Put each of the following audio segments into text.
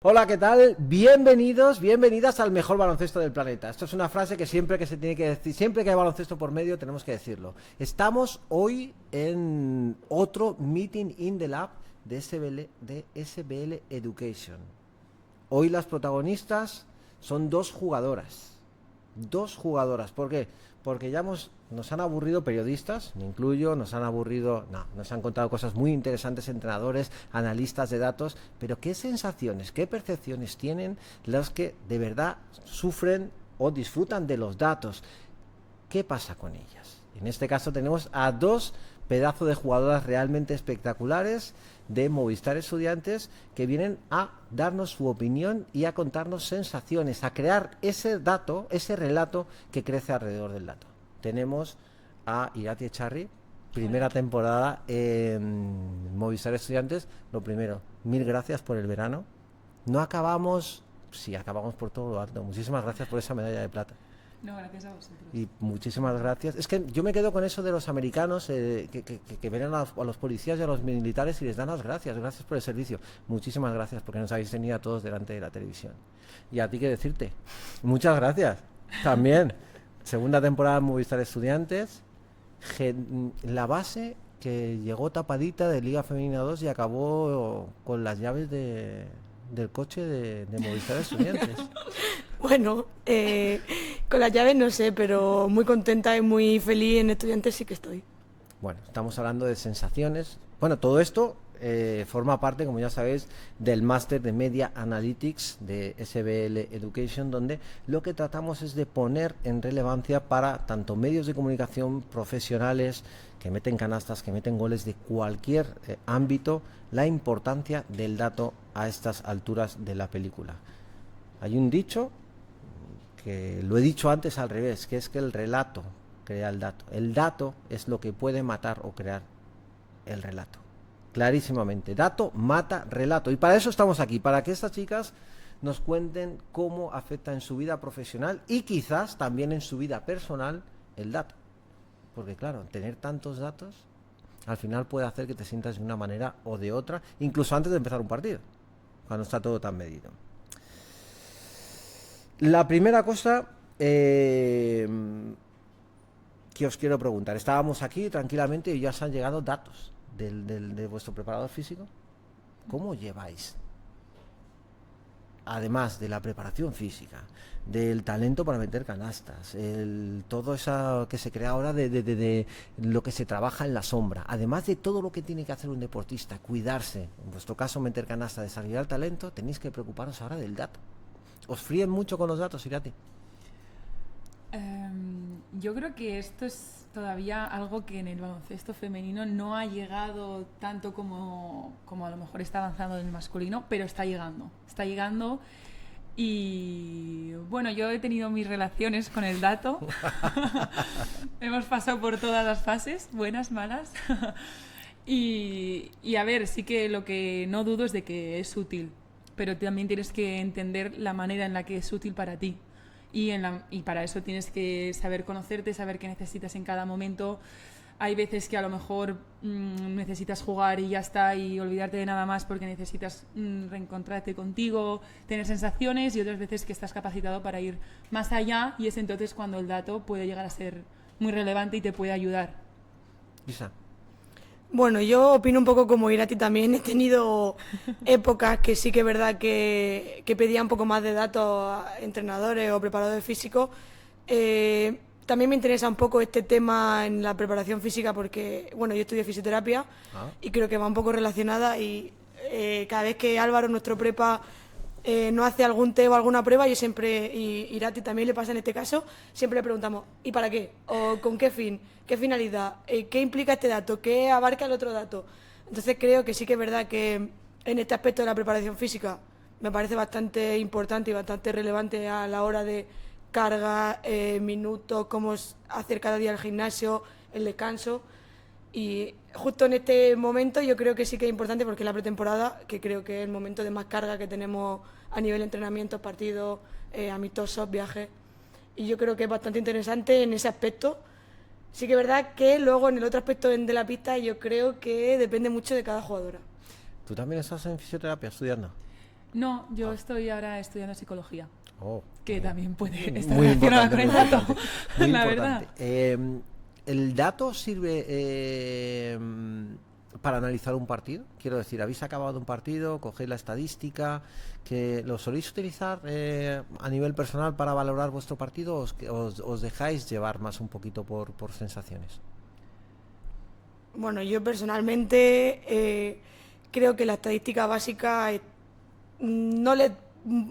Hola, ¿qué tal? Bienvenidos, bienvenidas al mejor baloncesto del planeta. Esto es una frase que siempre que se tiene que decir, siempre que hay baloncesto por medio tenemos que decirlo. Estamos hoy en otro Meeting in the Lab de SBL Education. Hoy las protagonistas son dos jugadoras. Dos jugadoras. ¿Por qué? Porque nos han aburrido periodistas, me incluyo, nos han contado cosas muy interesantes entrenadores, analistas de datos, pero qué sensaciones, qué percepciones tienen los que de verdad sufren o disfrutan de los datos. ¿Qué pasa con ellas? En este caso tenemos a dos pedazos de jugadoras realmente espectaculares de Movistar Estudiantes que vienen a darnos su opinión y a contarnos sensaciones, a crear ese dato, ese relato que crece alrededor del dato. Tenemos a Irati Echarri, primera temporada en Movistar Estudiantes. Lo primero, mil gracias por el verano. No acabamos, sí, acabamos por todo lo alto. Muchísimas gracias por esa medalla de plata. No, gracias a vosotros. Y muchísimas gracias. Es que yo me quedo con eso de los americanos que ven a los policías y a los militares y les dan las gracias. Gracias por el servicio. Muchísimas gracias porque nos habéis tenido a todos delante de la televisión. Y a ti qué decirte. Muchas gracias. También. Segunda temporada en Movistar Estudiantes. La base que llegó tapadita de Liga Femenina 2 y acabó con las llaves del coche de Movistar Estudiantes. Bueno, con las llaves no sé, pero muy contenta y muy feliz en Estudiantes sí que estoy. Bueno, estamos hablando de sensaciones. Bueno, todo esto forma parte, como ya sabéis, del máster de Media Analytics de SBL Education, donde lo que tratamos es de poner en relevancia para tanto medios de comunicación profesionales que meten canastas, que meten goles de cualquier ámbito, la importancia del dato a estas alturas de la película. Hay un dicho que lo he dicho antes al revés, que es que el relato crea el dato. El dato es lo que puede matar o crear el relato. Clarísimamente, dato mata relato. Y para eso estamos aquí, para que estas chicas nos cuenten cómo afecta en su vida profesional y quizás también en su vida personal el dato. Porque claro, tener tantos datos al final puede hacer que te sientas de una manera o de otra, incluso antes de empezar un partido, cuando está todo tan medido. La primera cosa que os quiero preguntar, estábamos aquí tranquilamente y ya os han llegado datos de vuestro preparador físico. ¿Cómo lleváis, además de la preparación física, del talento para meter canastas, todo eso que se crea ahora de lo que se trabaja en la sombra, además de todo lo que tiene que hacer un deportista, cuidarse, en vuestro caso meter canasta, desarrollar el talento, tenéis que preocuparos ahora del dato? ¿Os fríen mucho con los datos, Irati? Yo creo que esto es todavía algo que en el baloncesto femenino no ha llegado tanto como a lo mejor está avanzando en el masculino, pero está llegando. Está llegando y bueno, yo he tenido mis relaciones con el dato. Hemos pasado por todas las fases, buenas, malas. Y a ver, sí que lo que no dudo es de que es útil, pero también tienes que entender la manera en la que es útil para ti. Y para eso tienes que saber conocerte, saber qué necesitas en cada momento. Hay veces que a lo mejor necesitas jugar y ya está, y olvidarte de nada más porque necesitas reencontrarte contigo, tener sensaciones, y otras veces que estás capacitado para ir más allá, y es entonces cuando el dato puede llegar a ser muy relevante y te puede ayudar. Isa. Bueno, yo opino un poco como Irati también. He tenido épocas que sí que es verdad que pedía un poco más de datos a entrenadores o preparadores físicos. También me interesa un poco este tema en la preparación física porque, bueno, yo estudio fisioterapia y creo que va un poco relacionada, y cada vez que Álvaro, nuestro prepa, no hace algún test o alguna prueba, yo siempre, y Irati también le pasa en este caso, siempre le preguntamos ¿y para qué? ¿O con qué fin? ¿Qué finalidad? ¿Qué implica este dato? ¿Qué abarca el otro dato? Entonces creo que sí que es verdad que en este aspecto de la preparación física me parece bastante importante y bastante relevante a la hora de carga, minutos, cómo hacer cada día el gimnasio, el descanso. Y justo en este momento yo creo que sí que es importante porque es la pretemporada, que creo que es el momento de más carga que tenemos a nivel de entrenamientos, partidos, amistosos, viajes. Y yo creo que es bastante interesante en ese aspecto. Sí que es verdad que luego en el otro aspecto de la pista yo creo que depende mucho de cada jugadora. ¿Tú también estás en fisioterapia estudiando? No, yo estoy ahora estudiando psicología, Oh, que también puede estar muy relacionada con el importante, dato, muy la importante. verdad. ¿El dato sirve para analizar un partido? Quiero decir, habéis acabado un partido, cogéis la estadística, que lo soléis utilizar a nivel personal para valorar vuestro partido, o os dejáis llevar más un poquito por sensaciones. Bueno, yo personalmente creo que la estadística básica no le,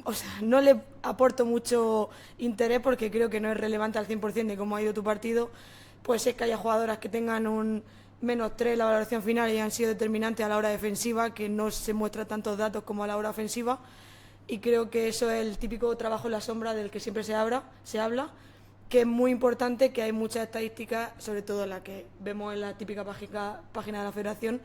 o sea, no le aporto mucho interés porque creo que no es relevante al 100% de cómo ha ido tu partido. Puede ser que haya jugadoras que tengan un -3 en la valoración final y han sido determinantes a la hora defensiva, que no se muestra tantos datos como a la hora ofensiva. Y creo que eso es el típico trabajo en la sombra del que siempre se habla, que es muy importante, que hay muchas estadísticas, sobre todo las que vemos en la típica página de la federación,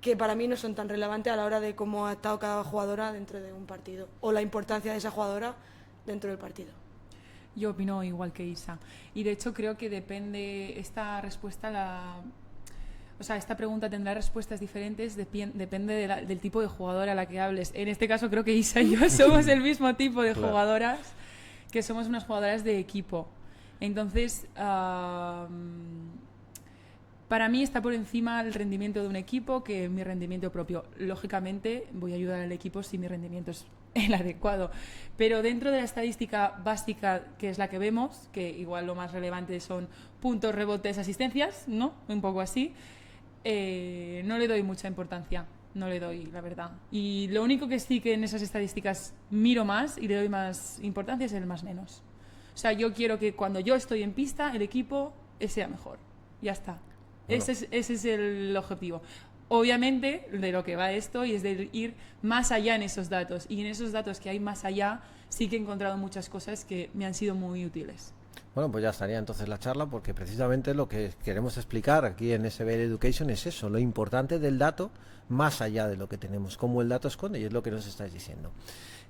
que para mí no son tan relevantes a la hora de cómo ha estado cada jugadora dentro de un partido o la importancia de esa jugadora dentro del partido. Yo opino igual que Isa. Y de hecho creo que depende esta respuesta, o sea, esta pregunta tendrá respuestas diferentes, depende del tipo de jugadora a la que hables. En este caso creo que Isa y yo somos el mismo tipo de Claro. jugadoras, que somos unas jugadoras de equipo. Entonces, para mí está por encima el rendimiento de un equipo que mi rendimiento propio. Lógicamente voy a ayudar al equipo si mi rendimiento es el adecuado. Pero dentro de la estadística básica, que es la que vemos, que igual lo más relevante son puntos, rebotes, asistencias, ¿no? Un poco así. No le doy mucha importancia, no le doy, la verdad. Y lo único que sí que en esas estadísticas miro más y le doy más importancia es el más menos. O sea, yo quiero que cuando yo estoy en pista, el equipo sea mejor. Ya está. Bueno. Ese es el objetivo. Obviamente, de lo que va esto y es de ir más allá en esos datos. Y en esos datos que hay más allá, sí que he encontrado muchas cosas que me han sido muy útiles. Bueno, pues ya estaría entonces la charla, porque precisamente lo que queremos explicar aquí en SBL Education es eso, lo importante del dato más allá de lo que tenemos, cómo el dato esconde, y es lo que nos estáis diciendo.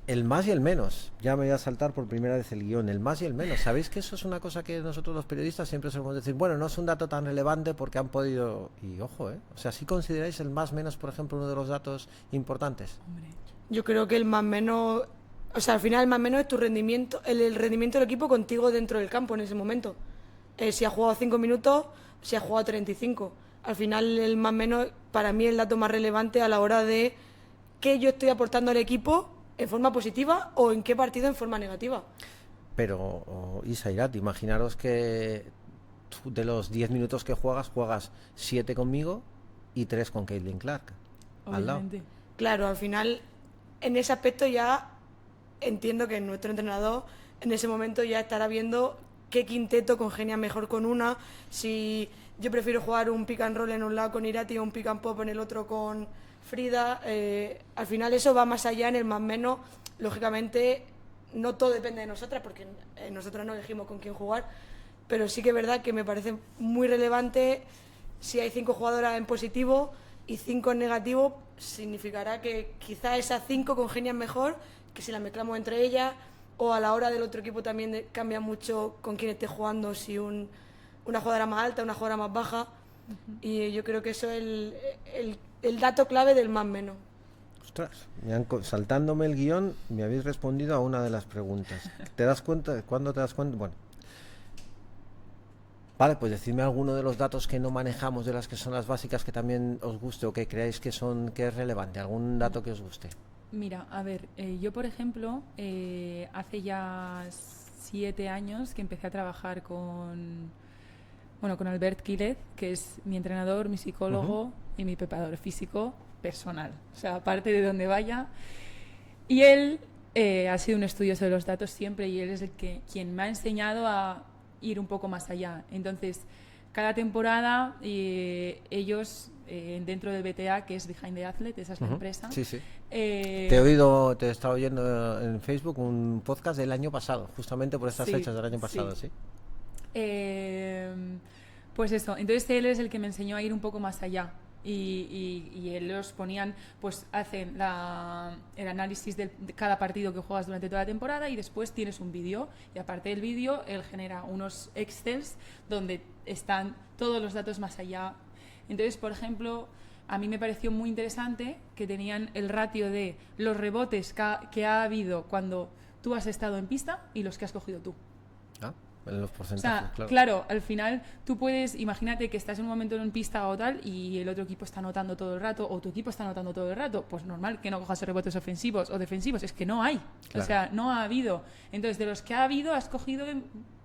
El más y el menos, ya me voy a saltar por primera vez el guión, el más y el menos. ¿Sabéis que eso es una cosa que nosotros los periodistas siempre solemos decir? Bueno, no es un dato tan relevante porque han podido... Y ojo, o sea, ¿sí consideráis el más menos, por ejemplo, uno de los datos importantes? Hombre. Yo creo que el más menos, o sea, al final el más menos es tu rendimiento, el rendimiento del equipo contigo dentro del campo en ese momento. Si ha jugado 5 minutos, si ha jugado 35. Al final el más menos para mí es el dato más relevante a la hora de qué yo estoy aportando al equipo en forma positiva o en qué partido en forma negativa. Pero, Isa, Irati, imaginaros que tú, de los 10 minutos que juegas 7 conmigo y 3 con Caitlin Clark. Al lado. Obviamente. Claro, al final en ese aspecto ya entiendo que nuestro entrenador en ese momento ya estará viendo qué quinteto congenia mejor con una, si yo prefiero jugar un pick and roll en un lado con Irati o un pick and pop en el otro con Frida. Al final eso va más allá en el más menos. Lógicamente no todo depende de nosotras porque nosotros no elegimos con quién jugar, pero sí que es verdad que me parece muy relevante si hay 5 jugadoras en positivo y 5 en negativo, significará que quizá esas 5 congenian mejor que si las mezclamos entre ellas, o a la hora del otro equipo también cambia mucho con quién esté jugando, si una jugadora más alta, una jugadora más baja. Y yo creo que eso es el dato clave del más menos. Ostras, saltándome el guión, me habéis respondido a una de las preguntas. ¿Te das cuenta? ¿Cuándo te das cuenta? Bueno. Vale, pues decidme alguno de los datos que no manejamos, de las que son las básicas, que también os guste o que creáis que es relevante. ¿Algún dato que os guste? Mira, a ver, yo por ejemplo, hace ya 7 años que empecé a trabajar con Albert Quílez, que es mi entrenador, mi psicólogo y mi preparador físico personal. O sea, aparte de donde vaya. Y él ha sido un estudioso de los datos siempre, y él es quien me ha enseñado a ir un poco más allá. Entonces, cada temporada ellos, dentro del BTA, que es Behind the Athlete, esa es la empresa. Sí, sí. Te he estado oyendo en Facebook un podcast del año pasado, justamente por estas fechas del año pasado, ¿sí? Pues eso, entonces él es el que me enseñó a ir un poco más allá. Y ellos ponían, pues hacen el análisis de cada partido que juegas durante toda la temporada, y después tienes un vídeo, y aparte del vídeo él genera unos Excels donde están todos los datos más allá. Entonces, por ejemplo, a mí me pareció muy interesante que tenían el ratio de los rebotes que ha habido cuando tú has estado en pista y los que has cogido tú. Ah, en los O porcentajes, sea, claro. al final tú puedes, imagínate que estás en un momento en pista o tal y el otro equipo está anotando todo el rato o tu equipo está anotando todo el rato, pues normal que no cojas rebotes ofensivos o defensivos, es que no hay. Claro. O sea, no ha habido. Entonces, de los que ha habido, has cogido,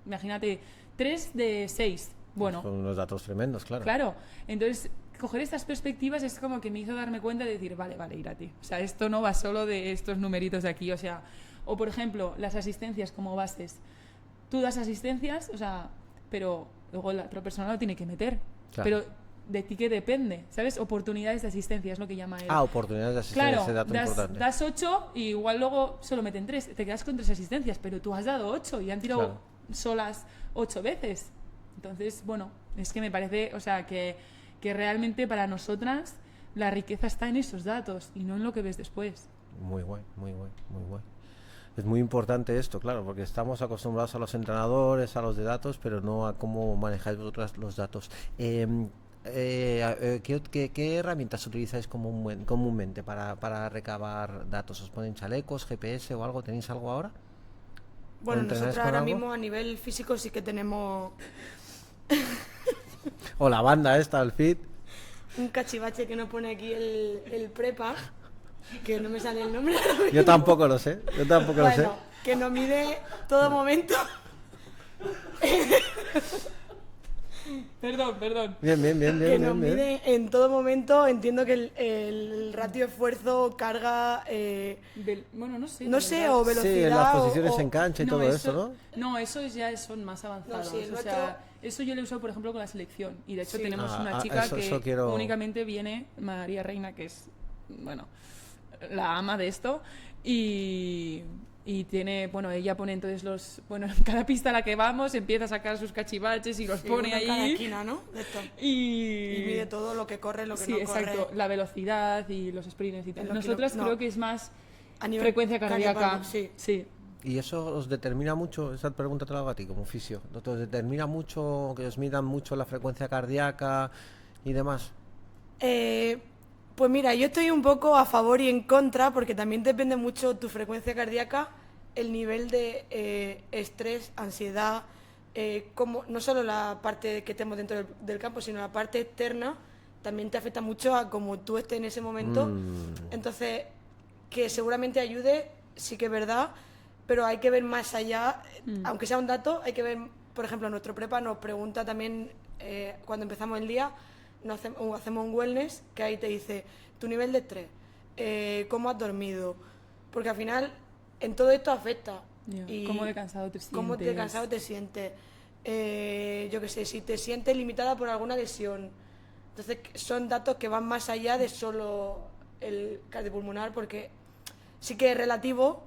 imagínate, 3 de 6. Bueno, Son unos datos tremendos, claro. claro. Entonces, coger estas perspectivas es como que me hizo darme cuenta de decir, vale, Irati. O sea, esto no va solo de estos numeritos de aquí. O sea, o por ejemplo, las asistencias como bases. Tú das asistencias, o sea, pero luego la otra persona lo tiene que meter. Claro. Pero de ti que depende, ¿sabes? Oportunidades de asistencia es lo que llama él. Ah, oportunidades de asistencia, Claro, ese dato importante. das 8 y igual luego solo meten 3. Te quedas con 3 asistencias, pero tú has dado 8 y han tirado Claro. solas 8 veces. Entonces, bueno, es que me parece, o sea, que realmente para nosotras la riqueza está en esos datos y no en lo que ves después. Muy guay, muy guay, muy guay. Es muy importante esto, claro, porque estamos acostumbrados a los entrenadores, a los de datos, pero no a cómo manejáis vosotras los datos. ¿Qué herramientas utilizáis comúnmente para recabar datos? ¿Os ponen chalecos, GPS o algo? ¿Tenéis algo ahora? Bueno, ¿Entrenáis nosotros con ahora algo? mismo a nivel físico sí que tenemos O la banda esta, el fit. un cachivache que nos pone aquí el prepa, que no me sale el nombre. Yo tampoco lo sé, yo tampoco lo sé. Bueno, que nos mide todo momento. Perdón. Bien, Que nos bien. mide en todo momento. Entiendo que el ratio esfuerzo, carga, Bueno, no sé. no de sé, verdad. o velocidad. Sí, en las o- posiciones o- en cancha y todo eso, ¿no? No, esos ya son más avanzados. No, sí, el o sea, eso yo lo he usado, por ejemplo, con la selección. Y de hecho Sí. tenemos Ah, una ah, chica eso que quiero- únicamente viene, María Reina, que es, bueno, la ama de esto. Y tiene, bueno, ella pone entonces en cada pista a la que vamos empieza a sacar sus cachivaches y los Sí, pone uno en cada ahí. esquina, ¿no? De esto. Y Y mide todo lo que corre, lo que sí, no exacto, corre. la velocidad y los sprints y tal. En los Nosotras no. creo que es más A nivel frecuencia cardíaca. sí. ¿Y eso os determina mucho? Esa pregunta te la hago a ti como fisio. ¿Os determina mucho, que os midan mucho la frecuencia cardíaca y demás? Pues mira, yo estoy un poco a favor y en contra, porque también depende mucho tu frecuencia cardíaca, el nivel de estrés, ansiedad, no solo la parte que tenemos dentro del campo, sino la parte externa, también te afecta mucho a cómo tú estés en ese momento. Entonces, que seguramente ayude, sí que es verdad, pero hay que ver más allá, aunque sea un dato, hay que ver, por ejemplo, nuestro prepa nos pregunta también, cuando empezamos el día, hacemos un wellness, que ahí te dice tu nivel de estrés, cómo has dormido, porque al final en todo esto afecta. Ya, Y cómo de cansado te cómo de sientes. cansado te sientes. Yo qué sé, si te sientes limitada por alguna lesión. Entonces son datos que van más allá de solo el cardiopulmonar, porque sí que es relativo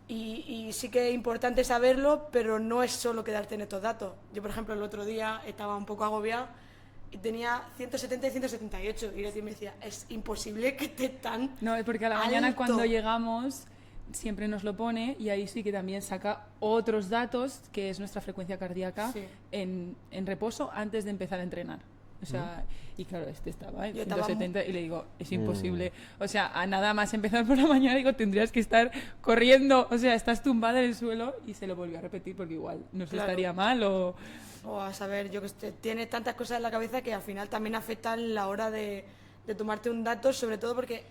y sí que es importante saberlo, pero no es solo quedarte en estos datos. Yo, por ejemplo, el otro día estaba un poco agobiada y tenía 170 y 178 y Leti me decía, es imposible que esté tan No, es porque a la mañana alto. cuando llegamos siempre nos lo pone y ahí sí que también saca otros datos, que es nuestra frecuencia cardíaca Sí. en reposo antes de empezar a entrenar. O sea, y claro, este estaba en Yo estaba 170 y le digo, es imposible. O sea, a nada más empezar por la mañana, digo, tendrías que estar corriendo. O sea, estás tumbada en el suelo y se lo volvió a repetir porque igual no se Claro. estaría mal o... O a saber, yo que sé, tienes tantas cosas en la cabeza que al final también afectan la hora de tomarte un dato, sobre todo porque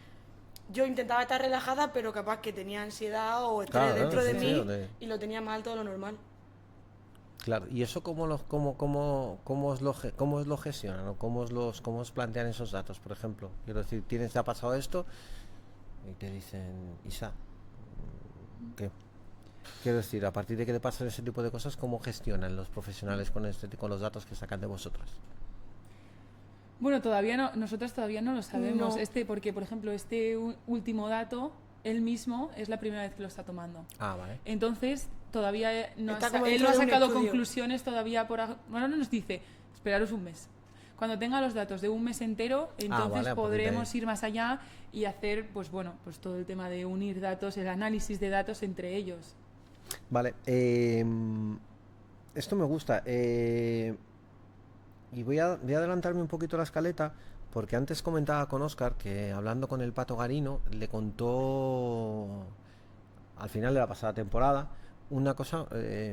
yo intentaba estar relajada, pero capaz que tenía ansiedad o estrés Claro, dentro de sí, mí sí. y lo tenía más alto de lo normal. Claro, ¿y eso cómo os lo gestionan o cómo os plantean esos datos, por ejemplo? Quiero decir, te ha pasado esto y te dicen, Isa, ¿qué? Quiero decir, a partir de que te pasan ese tipo de cosas, ¿cómo gestionan los profesionales con los datos que sacan de vosotras? Bueno, nosotras todavía no lo sabemos. No. Porque, por ejemplo, último dato, él mismo es la primera vez que lo está tomando. Ah, vale. Entonces, todavía Está como él dentro no ha de un sacado estudio. conclusiones todavía bueno, nos dice, esperaros un mes. Cuando tenga los datos de un mes entero, entonces vale, a partir de podremos ahí. ir más allá y hacer, pues todo el tema de unir datos, el análisis de datos entre ellos. Vale, esto me gusta. Y voy a adelantarme un poquito la escaleta Porque antes comentaba con Óscar que hablando con el Pato Garino le contó al final de la pasada temporada una cosa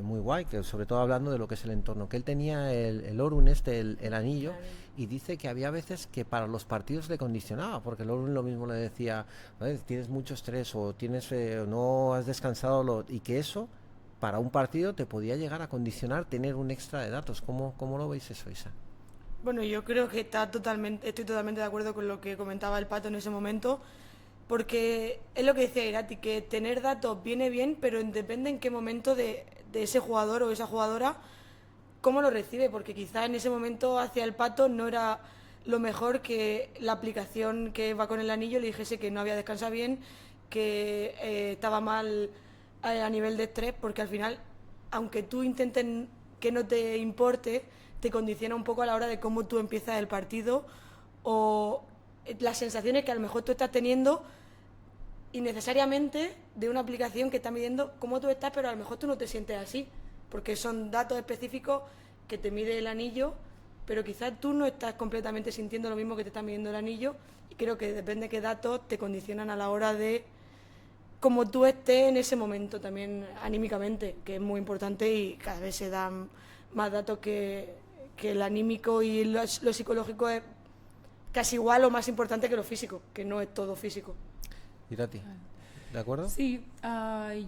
muy guay, que sobre todo hablando de lo que es el entorno, que él tenía el Orun el anillo, y dice que había veces que para los partidos le condicionaba, porque el Orun lo mismo le decía, tienes mucho estrés o tienes no has descansado, y que eso para un partido te podía llegar a condicionar tener un extra de datos. ¿Cómo lo veis eso, Isa? Bueno, yo creo que estoy totalmente de acuerdo con lo que comentaba el Pato en ese momento, porque es lo que decía Irati, que tener datos viene bien, pero depende en qué momento de ese jugador o esa jugadora, cómo lo recibe, porque quizá en ese momento hacia el Pato no era lo mejor que la aplicación que va con el anillo le dijese que no había descansado bien, que estaba mal a nivel de estrés, porque al final, aunque tú intentes que no te importe, te condiciona un poco a la hora de cómo tú empiezas el partido o las sensaciones que a lo mejor tú estás teniendo innecesariamente de una aplicación que está midiendo cómo tú estás, pero a lo mejor tú no te sientes así, porque son datos específicos que te mide el anillo, pero quizás tú no estás completamente sintiendo lo mismo que te está midiendo el anillo, y creo que depende de qué datos te condicionan a la hora de cómo tú estés en ese momento también anímicamente, que es muy importante, y cada vez se dan más datos que el anímico y lo psicológico es casi igual o más importante que lo físico, que no es todo físico. Irati, ¿de acuerdo? Sí,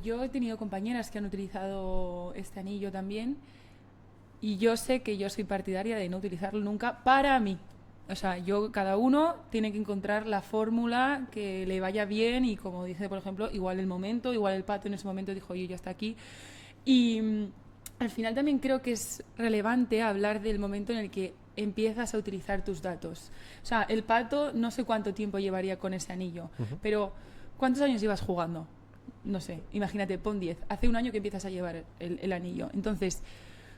yo he tenido compañeras que han utilizado este anillo también, y yo sé que yo soy partidaria de no utilizarlo nunca para mí. O sea, cada uno tiene que encontrar la fórmula que le vaya bien, y como dice, por ejemplo, igual el momento, igual el Pato en ese momento dijo, oye, ya está aquí. Y al final también creo que es relevante hablar del momento en el que empiezas a utilizar tus datos. O sea, el Pato no sé cuánto tiempo llevaría con ese anillo, pero ¿cuántos años llevas jugando? No sé, imagínate, pon 10. Hace un año que empiezas a llevar el anillo. Entonces,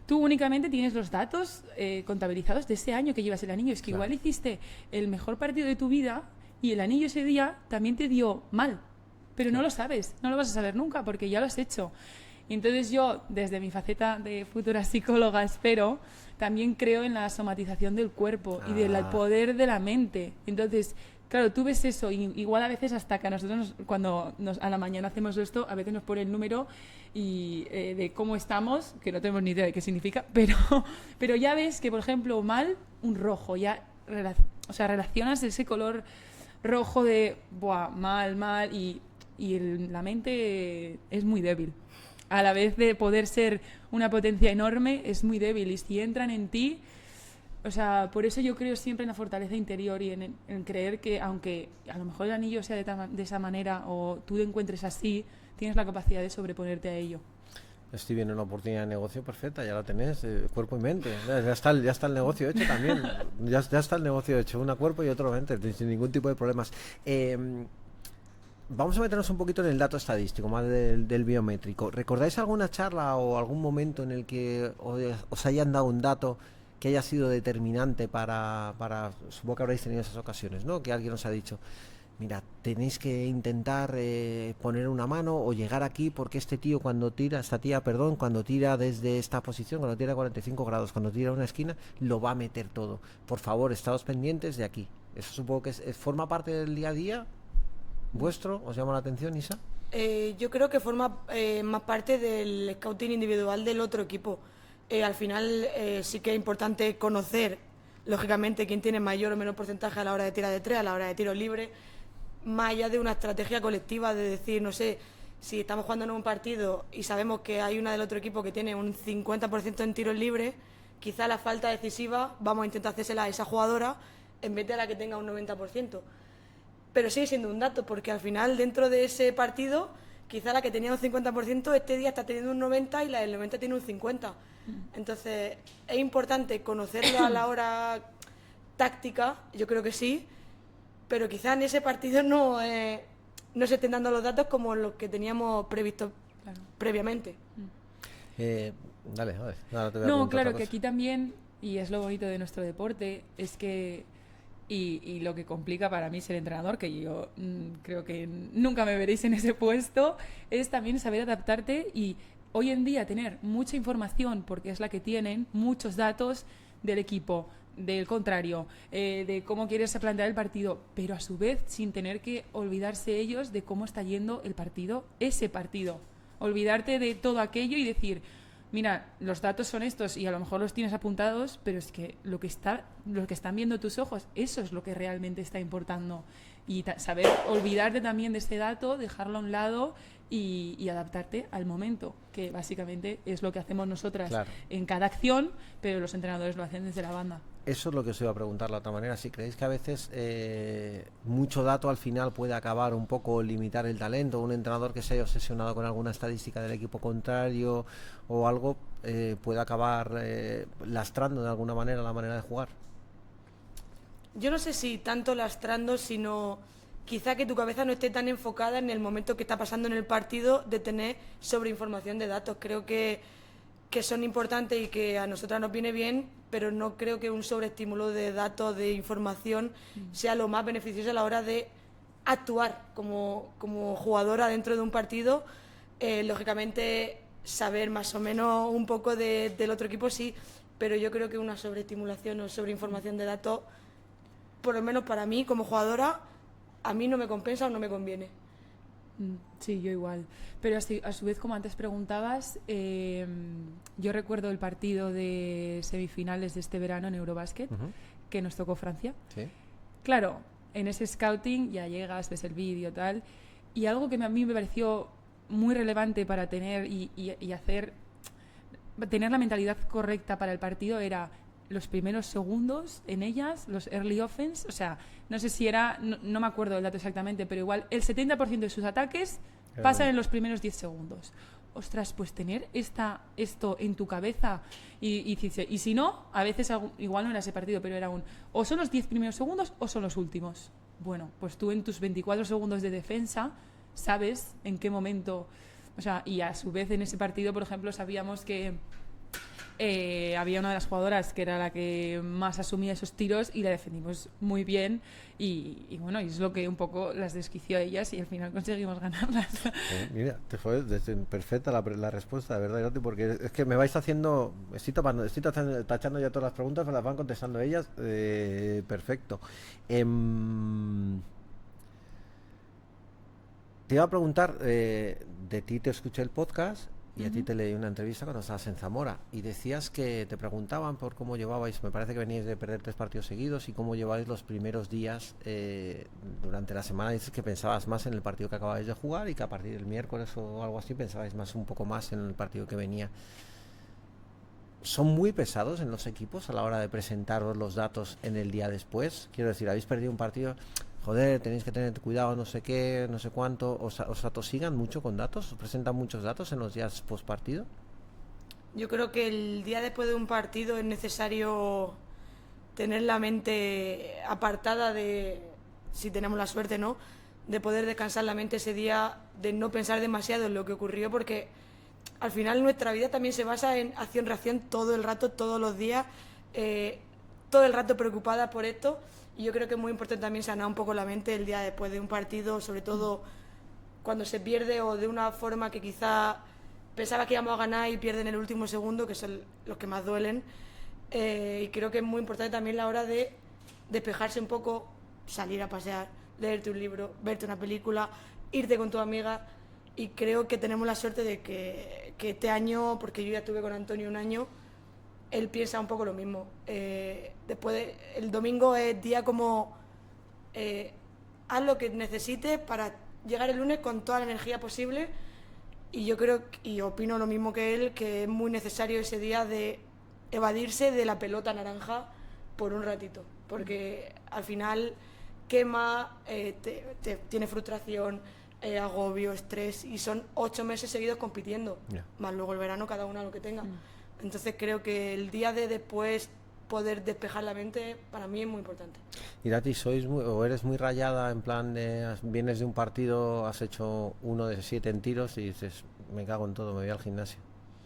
tú únicamente tienes los datos contabilizados de ese año que llevas el anillo. Es que igual hiciste el mejor partido de tu vida y el anillo ese día también te dio mal, pero no lo sabes, no lo vas a saber nunca porque ya lo has hecho. Y entonces yo, desde mi faceta de futura psicóloga, espero, también creo en la somatización del cuerpo y del poder de la mente. Entonces, claro, tú ves eso, y igual a veces hasta que a nosotros, cuando a la mañana hacemos esto, a veces nos pone el número y de cómo estamos, que no tenemos ni idea de qué significa, pero ya ves que, por ejemplo, mal, un rojo, ya relacionas ese color rojo de, buah, mal, y la mente es muy débil. A la vez de poder ser una potencia enorme, es muy débil, y si entran en ti, o sea, por eso yo creo siempre en la fortaleza interior y en creer que, aunque a lo mejor el anillo sea de esa manera o tú te encuentres así, tienes la capacidad de sobreponerte a ello. Estoy viendo una oportunidad de negocio perfecta, ya la tenés, cuerpo y mente. Ya está el negocio hecho también. ya está el negocio hecho, una cuerpo y otro mente, sin ningún tipo de problemas. Vamos a meternos un poquito en el dato estadístico, más del biométrico. ¿Recordáis alguna charla o algún momento en el que os hayan dado un dato que haya sido determinante para supongo que habréis tenido esas ocasiones, ¿no? Que alguien os ha dicho, mira, tenéis que intentar poner una mano o llegar aquí porque esta tía cuando tira desde esta posición, cuando tira 45 grados, cuando tira una esquina, lo va a meter todo. Por favor, estaos pendientes de aquí. Eso supongo que forma parte del día a día vuestro. ¿Os llama la atención, Isa? Yo creo que forma más parte del scouting individual del otro equipo. Al final sí que es importante conocer, lógicamente, quién tiene mayor o menor porcentaje a la hora de tirar de tres, a la hora de tiro libre, más allá de una estrategia colectiva de decir, no sé, si estamos jugando en un partido y sabemos que hay una del otro equipo que tiene un 50% en tiros libres, quizá la falta decisiva vamos a intentar hacérsela a esa jugadora en vez de a la que tenga un 90%. Pero sigue siendo un dato, porque al final dentro de ese partido quizá la que tenía un 50% este día está teniendo un 90% y la del 90% tiene un 50%. Entonces es importante conocerlo a la hora táctica, yo creo que sí, pero quizá en ese partido no se estén dando los datos como los que teníamos previsto previamente. Dale, a ver. Ahora te voy a No, preguntar claro, otra que cosa. aquí también, y es lo bonito de nuestro deporte, es que y lo que complica para mí ser entrenador, que yo creo que nunca me veréis en ese puesto, es también saber adaptarte y hoy en día tener mucha información, porque es la que tienen, muchos datos del equipo, del contrario, de cómo quieres plantear el partido, pero a su vez sin tener que olvidarse ellos de cómo está yendo el partido, ese partido. Olvidarte de todo aquello y decir, mira, los datos son estos y a lo mejor los tienes apuntados, pero es que lo que están viendo tus ojos, eso es lo que realmente está importando. Y saber olvidarte también de este dato, dejarlo a un lado y adaptarte al momento, que básicamente es lo que hacemos nosotras en cada acción, pero los entrenadores lo hacen desde la banda. Eso es lo que os iba a preguntar de otra manera. Si creéis que a veces mucho dato al final puede acabar un poco limitar el talento, un entrenador que se haya obsesionado con alguna estadística del equipo contrario o algo puede acabar lastrando de alguna manera la manera de jugar. Yo no sé si tanto lastrando, sino quizá que tu cabeza no esté tan enfocada en el momento que está pasando en el partido de tener sobreinformación de datos. Creo que son importantes y que a nosotras nos viene bien, pero no creo que un sobreestímulo de datos, de información, sea lo más beneficioso a la hora de actuar como jugadora dentro de un partido. Lógicamente, saber más o menos un poco del otro equipo, sí, pero yo creo que una sobreestimulación o sobreinformación de datos, por lo menos para mí como jugadora, a mí no me compensa o no me conviene. Sí, yo igual. Pero a su vez, como antes preguntabas, yo recuerdo el partido de semifinales de este verano en Eurobasket, que nos tocó Francia. ¿Sí? Claro, en ese scouting ya llegas, ves el vídeo, tal, y algo que a mí me pareció muy relevante para tener tener la mentalidad correcta para el partido era los primeros segundos en ellas, los early offense, o sea, no sé si era, no me acuerdo del dato exactamente, pero igual el 70% de sus ataques pasan en los primeros 10 segundos. Ostras, pues tener esto en tu cabeza y si no, a veces igual no era ese partido, pero era o son los 10 primeros segundos o son los últimos. Bueno, pues tú en tus 24 segundos de defensa sabes en qué momento, o sea, y a su vez en ese partido, por ejemplo, sabíamos que había una de las jugadoras que era la que más asumía esos tiros y la defendimos muy bien y bueno, y es lo que un poco las desquició a ellas y al final conseguimos ganarlas. Mira, te fue perfecta la respuesta, de verdad, Irati, porque es que me vais haciendo, estoy tachando ya todas las preguntas, me las van contestando ellas, perfecto. Te iba a preguntar, de ti te escuché el podcast y a ti te leí una entrevista cuando estabas en Zamora y decías que te preguntaban por cómo llevabais, me parece que veníais de perder 3 partidos seguidos y cómo llevabais los primeros días durante la semana. Dices que pensabas más en el partido que acababais de jugar y que a partir del miércoles o algo así pensabais un poco más en el partido que venía. ¿Son muy pesados en los equipos a la hora de presentaros los datos en el día después? Quiero decir, habéis perdido un partido, joder, tenéis que tener cuidado, no sé qué, no sé cuánto, ¿os atosigan mucho con datos? ¿Os presentan muchos datos en los días post partido? Yo creo que el día después de un partido es necesario tener la mente apartada de, si tenemos la suerte, ¿no?, de poder descansar la mente ese día, de no pensar demasiado en lo que ocurrió, porque al final nuestra vida también se basa en acción-reacción todo el rato, todos los días, todo el rato preocupada por esto. Y yo creo que es muy importante también sanar un poco la mente el día después de un partido, sobre todo cuando se pierde o de una forma que quizá pensaba que íbamos a ganar y pierden en el último segundo, que son los que más duelen. Y creo que es muy importante también la hora de despejarse un poco, salir a pasear, leerte un libro, verte una película, irte con tu amiga. Y creo que tenemos la suerte de que este año, porque yo ya estuve con Antonio un año, él piensa un poco lo mismo. Después el domingo es día como haz lo que necesites para llegar el lunes con toda la energía posible, y yo creo y opino lo mismo que él, que es muy necesario ese día de evadirse de la pelota naranja por un ratito, porque al final quema, tiene frustración, agobio, estrés, y son 8 meses seguidos compitiendo, más luego el verano cada uno a lo que tenga. Entonces creo que el día de después poder despejar la mente para mí es muy importante. Irati, eres muy rayada, en plan de vienes de un partido, has hecho 1 de 7 en tiros y dices, me cago en todo, me voy al gimnasio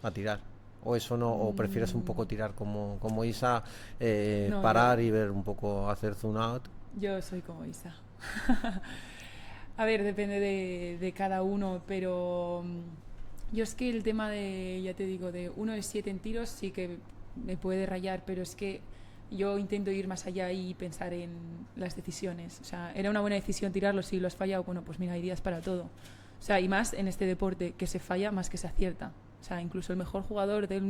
a tirar? ¿O eso no? ¿O prefieres un poco tirar como Isa, no, parar y ver un poco, hacer zoom out? Yo soy como Isa. A ver, depende de cada uno, pero yo es que el tema de, ya te digo, de 1 de 7 en tiros sí que me puede rayar, pero es que yo intento ir más allá y pensar en las decisiones. O sea, era una buena decisión tirarlo, si lo has fallado, bueno, pues mira, hay días para todo. O sea, y más en este deporte, que se falla más que se acierta. O sea, incluso el mejor jugadora del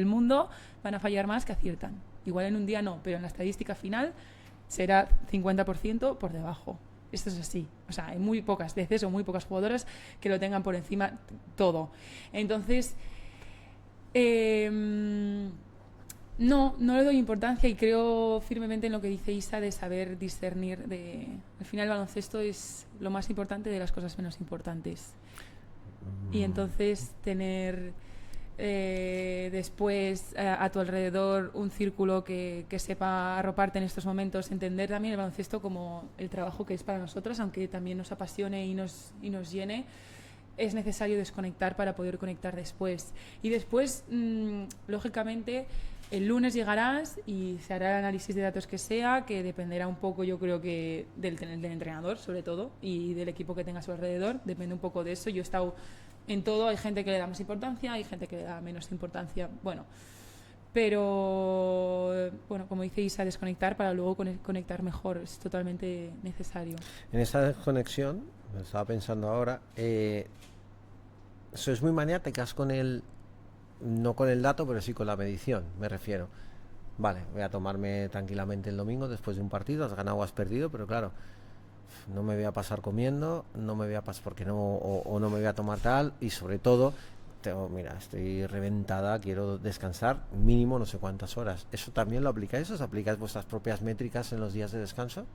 mundo van a fallar más que aciertan. Igual en un día no, pero en la estadística final será 50% por debajo. Esto es así. O sea, hay muy pocas veces o muy pocas jugadoras que lo tengan por encima todo. Entonces, no le doy importancia y creo firmemente en lo que dice Isa de saber discernir. Al final el baloncesto es lo más importante de las cosas menos importantes. Y entonces tener después a tu alrededor un círculo que sepa arroparte en estos momentos, entender también el baloncesto como el trabajo que es para nosotras, aunque también nos apasione y nos llene, es necesario desconectar para poder conectar después. Y después, lógicamente, el lunes llegarás y se hará el análisis de datos que sea, que dependerá un poco, yo creo que del entrenador, sobre todo, y del equipo que tenga a su alrededor. Depende un poco de eso. Yo he estado en todo, hay gente que le da más importancia, hay gente que le da menos importancia. Bueno, pero, bueno, como dice Isa, desconectar para luego conectar mejor es totalmente necesario. En esa desconexión, estaba pensando ahora, sois muy maniáticas con el... No con el dato, pero sí con la medición, me refiero. Vale, voy a tomarme tranquilamente el domingo después de un partido, has ganado o has perdido, pero claro, no me voy a pasar comiendo, no me voy a pasar porque no, o no me voy a tomar tal, y sobre todo, mira, estoy reventada, quiero descansar mínimo no sé cuántas horas. ¿Eso también lo aplicáis? ¿Os aplicáis vuestras propias métricas en los días de descanso?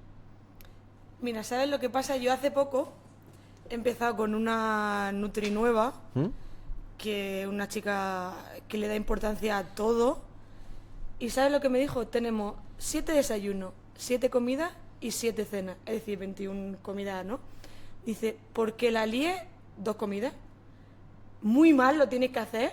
Mira, ¿sabes lo que pasa? Yo hace poco he empezado con una Nutri nueva, que una chica que le da importancia a todo. ¿Y sabes lo que me dijo? Tenemos 7 desayunos, 7 comidas y 7 cenas, es decir, 21 comidas, ¿no? Dice, porque la líes 2 comidas. Muy mal lo tienes que hacer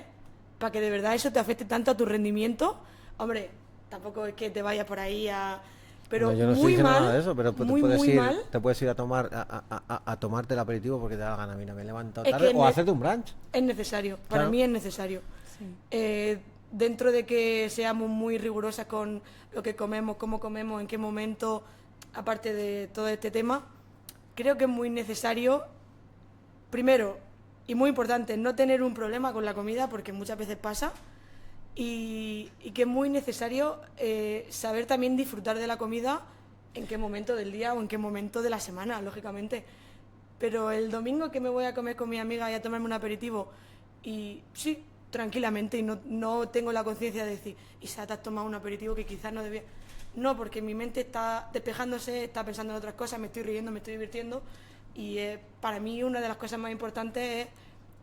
para que de verdad eso te afecte tanto a tu rendimiento. Hombre, tampoco es que te vayas por ahí a... Pero no, yo no muy estoy mal, nada de eso, pero mal. te puedes ir a tomar a tomarte el aperitivo porque te da la gana. Mira, me he levantado Es tarde, que o hacerte un brunch. Es necesario, para Claro. mí es necesario. Sí. Dentro de que seamos muy rigurosas con lo que comemos, cómo comemos, en qué momento, aparte de todo este tema, creo que es muy necesario, primero, y muy importante, no tener un problema con la comida, porque muchas veces pasa, y que es muy necesario saber también disfrutar de la comida en qué momento del día o en qué momento de la semana, lógicamente. Pero el domingo que me voy a comer con mi amiga y a tomarme un aperitivo, y sí, tranquilamente, y no tengo la conciencia de decir, Isa, te has tomado un aperitivo que quizás no debía. No, porque mi mente está despejándose, está pensando en otras cosas, me estoy riendo, me estoy divirtiendo, y para mí una de las cosas más importantes es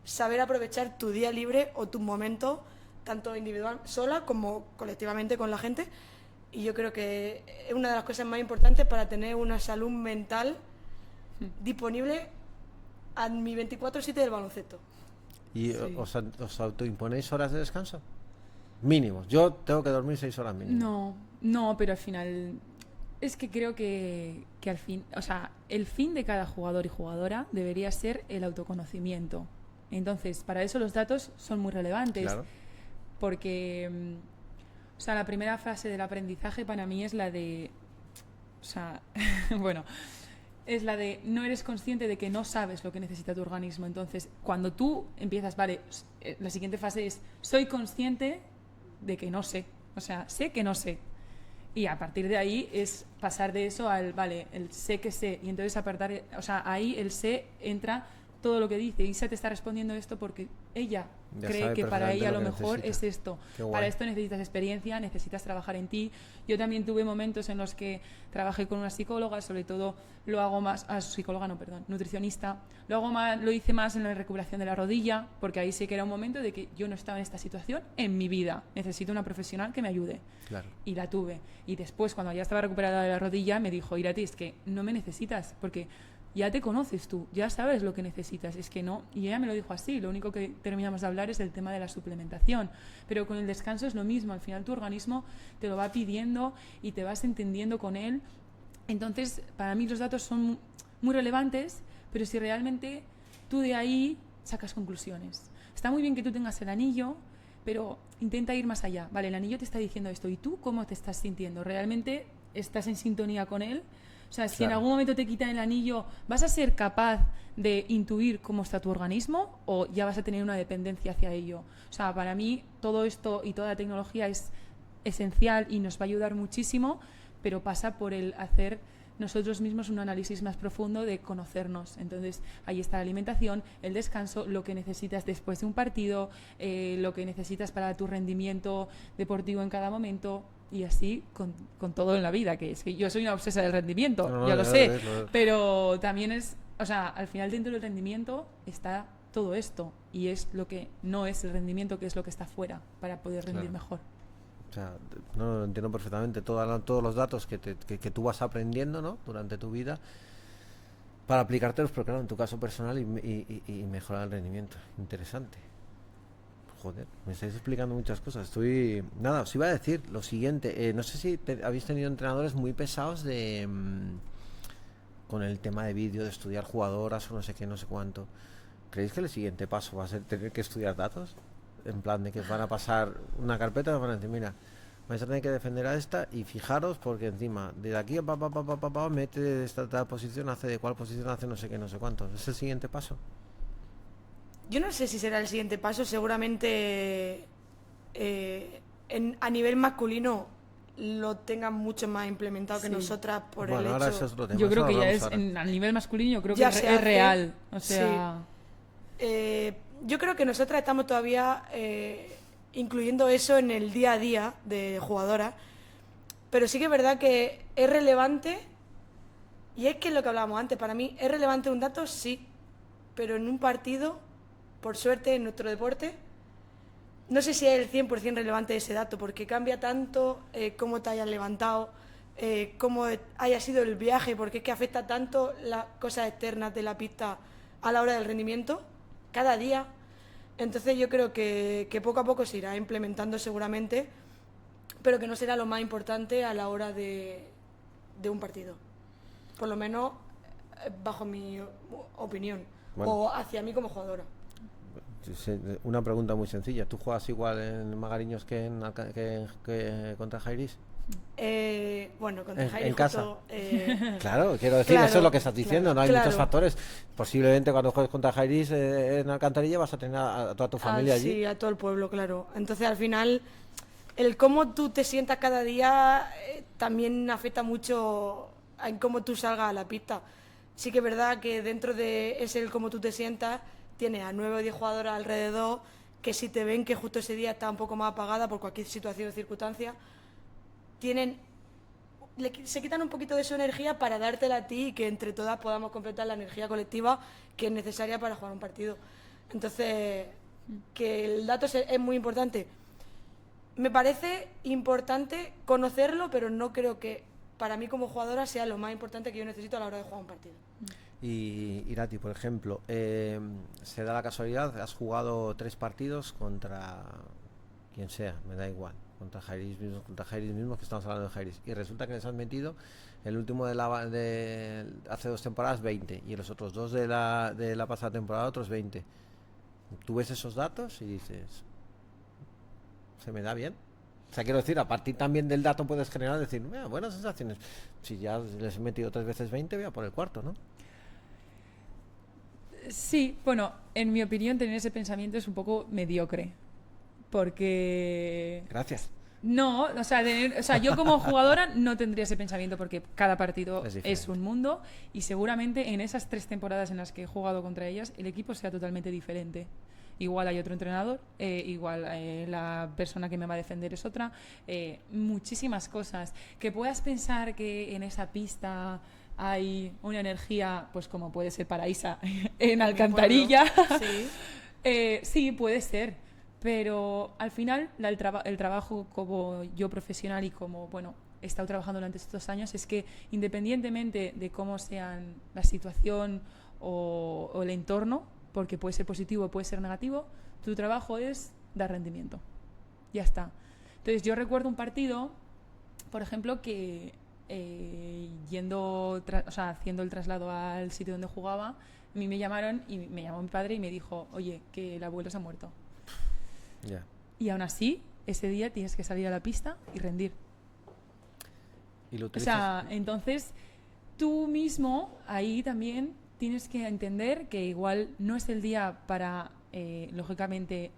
saber aprovechar tu día libre o tus momentos, tanto individual, sola, como colectivamente con la gente, y yo creo que es una de las cosas más importantes para tener una salud mental disponible a mi 24/7 del baloncesto. ¿Y Sí. os autoimponéis horas de descanso? Mínimos. Yo tengo que dormir 6 horas mínimo. No, pero al final es que creo que al fin, o sea, el fin de cada jugador y jugadora debería ser el autoconocimiento. Entonces, para eso los datos son muy relevantes. Claro. Porque, o sea, la primera frase del aprendizaje para mí es la de, o sea, bueno, es la de no eres consciente de que no sabes lo que necesita tu organismo. Entonces, cuando tú empiezas, vale, la siguiente fase es soy consciente de que no sé. O sea, sé que no sé. Y a partir de ahí es pasar de eso al, vale, el sé que sé. Y entonces o sea, ahí el sé entra todo lo que dice. Isa te está respondiendo esto porque ella Ya cree sabe que para perfectamente ella lo a lo que mejor necesita. es esto. Qué guay. Para esto necesitas experiencia, necesitas trabajar en ti. Yo también tuve momentos en los que trabajé con una psicóloga, sobre todo lo hago más, nutricionista. Lo hice más en la recuperación de la rodilla, porque ahí sí que era un momento de que yo no estaba en esta situación en mi vida. Necesito una profesional que me ayude. Claro. Y la tuve. Y después, cuando ya estaba recuperada de la rodilla, me dijo, Irati, es que no me necesitas, porque ya te conoces tú, ya sabes lo que necesitas, es que no. Y ella me lo dijo así, lo único que terminamos de hablar es del tema de la suplementación. Pero con el descanso es lo mismo, al final tu organismo te lo va pidiendo y te vas entendiendo con él. Entonces, para mí los datos son muy relevantes, pero si realmente tú de ahí sacas conclusiones. Está muy bien que tú tengas el anillo, pero intenta ir más allá. Vale, el anillo te está diciendo esto, ¿y tú cómo te estás sintiendo? ¿Realmente estás en sintonía con él? O sea, si en algún momento te quitan el anillo, ¿vas a ser capaz de intuir cómo está tu organismo o ya vas a tener una dependencia hacia ello? O sea, para mí todo esto y toda la tecnología es esencial y nos va a ayudar muchísimo, pero pasa por el hacer nosotros mismos un análisis más profundo de conocernos. Entonces, ahí está la alimentación, el descanso, lo que necesitas después de un partido, lo que necesitas para tu rendimiento deportivo en cada momento, y así con todo en la vida, que es que yo soy una obsesa del rendimiento, ya lo sé, pero también es, o sea, al final dentro del rendimiento está todo esto, y es lo que no es el rendimiento, que es lo que está fuera, para poder rendir mejor. O sea, no lo entiendo perfectamente, todos los datos que tú vas aprendiendo, ¿no?, durante tu vida, para aplicártelos, pero claro, en tu caso personal y mejorar el rendimiento. Interesante. Joder, me estáis explicando muchas cosas. Os iba a decir lo siguiente. No sé si habéis tenido entrenadores muy pesados con el tema de vídeo, de estudiar jugadoras o no sé qué, no sé cuánto. ¿Creéis que el siguiente paso va a ser tener que estudiar datos? En plan de que os van a pasar una carpeta y os van a decir, mira, vais a tener que defender a esta y fijaros porque encima de aquí a mete de esta tal posición, hace de cuál posición, hace no sé qué, no sé cuánto. ¿Es el siguiente paso? Yo no sé si será el siguiente paso, seguramente a nivel masculino lo tengan mucho más implementado que nosotras por el ahora hecho... eso es otro tema. Yo creo que ya es, a nivel masculino, yo creo Ya que se es real. O sí. sea... Yo creo que nosotras estamos todavía incluyendo eso en el día a día de jugadora, pero sí que es verdad que es relevante, y es que es lo que hablábamos antes, para mí es relevante un dato, sí, pero en un partido, por suerte en nuestro deporte, no sé si es el 100% relevante ese dato, porque cambia tanto cómo te hayas levantado, cómo haya sido el viaje, porque es que afecta tanto las cosas externas de la pista a la hora del rendimiento, cada día. Entonces yo creo que poco a poco se irá implementando seguramente, pero que no será lo más importante a la hora de un partido. Por lo menos bajo mi opinión, o hacia mí como jugadora. Una pregunta muy sencilla. ¿Tú juegas igual en Magariños que contra Jairis? Bueno, contra Jairis en casa. Claro, quiero decir, claro, eso es lo que estás diciendo, claro, no hay muchos factores. Posiblemente cuando juegues contra Jairis en Alcantarilla vas a tener a toda tu familia allí. Sí, a todo el pueblo, claro. Entonces al final el cómo tú te sientas cada día también afecta mucho en cómo tú salgas a la pista. Sí que es verdad que dentro de ese el cómo tú te sientas, tienes a 9 o 10 jugadoras alrededor que si te ven que justo ese día está un poco más apagada por cualquier situación o circunstancia, se quitan un poquito de su energía para dártela a ti y que entre todas podamos completar la energía colectiva que es necesaria para jugar un partido. Entonces, que el dato es muy importante. Me parece importante conocerlo, pero no creo que para mí como jugadora sea lo más importante que yo necesito a la hora de jugar un partido. Y Irati, por ejemplo, se da la casualidad, has jugado 3 partidos contra quien sea, me da igual, contra Jairis mismo, que estamos hablando de Jairis, y resulta que les has metido el último de hace 2 temporadas 20 y los otros 2 de la pasada temporada otros 20. Tú ves esos datos y dices, ¿se me da bien? O sea, quiero decir, a partir también del dato puedes generar, decir, buenas sensaciones. Si ya les he metido 3 veces 20, voy a por el cuarto, ¿no? Sí, bueno, en mi opinión tener ese pensamiento es un poco mediocre, porque... Gracias. No, o sea, yo como jugadora no tendría ese pensamiento porque cada partido es un mundo y seguramente en esas 3 temporadas en las que he jugado contra ellas el equipo sea totalmente diferente. Igual hay otro entrenador, igual la persona que me va a defender es otra, muchísimas cosas. Que puedas pensar que en esa pista hay una energía, pues como puede ser para Isa en Alcantarilla. Sí. Sí, puede ser. Pero al final el trabajo como yo profesional y como, bueno, he estado trabajando durante estos años es que independientemente de cómo sean la situación o el entorno, porque puede ser positivo o puede ser negativo, tu trabajo es dar rendimiento. Ya está. Entonces yo recuerdo un partido, por ejemplo, que haciendo el traslado al sitio donde jugaba, a mí me llamaron y me llamó mi padre y me dijo, oye, que el abuelo se ha muerto. Yeah. y aún así, ese día tienes que salir a la pista y rendir. Y lo O utilizas. sea, entonces tú mismo ahí también tienes que entender que igual no es el día para, lógicamente,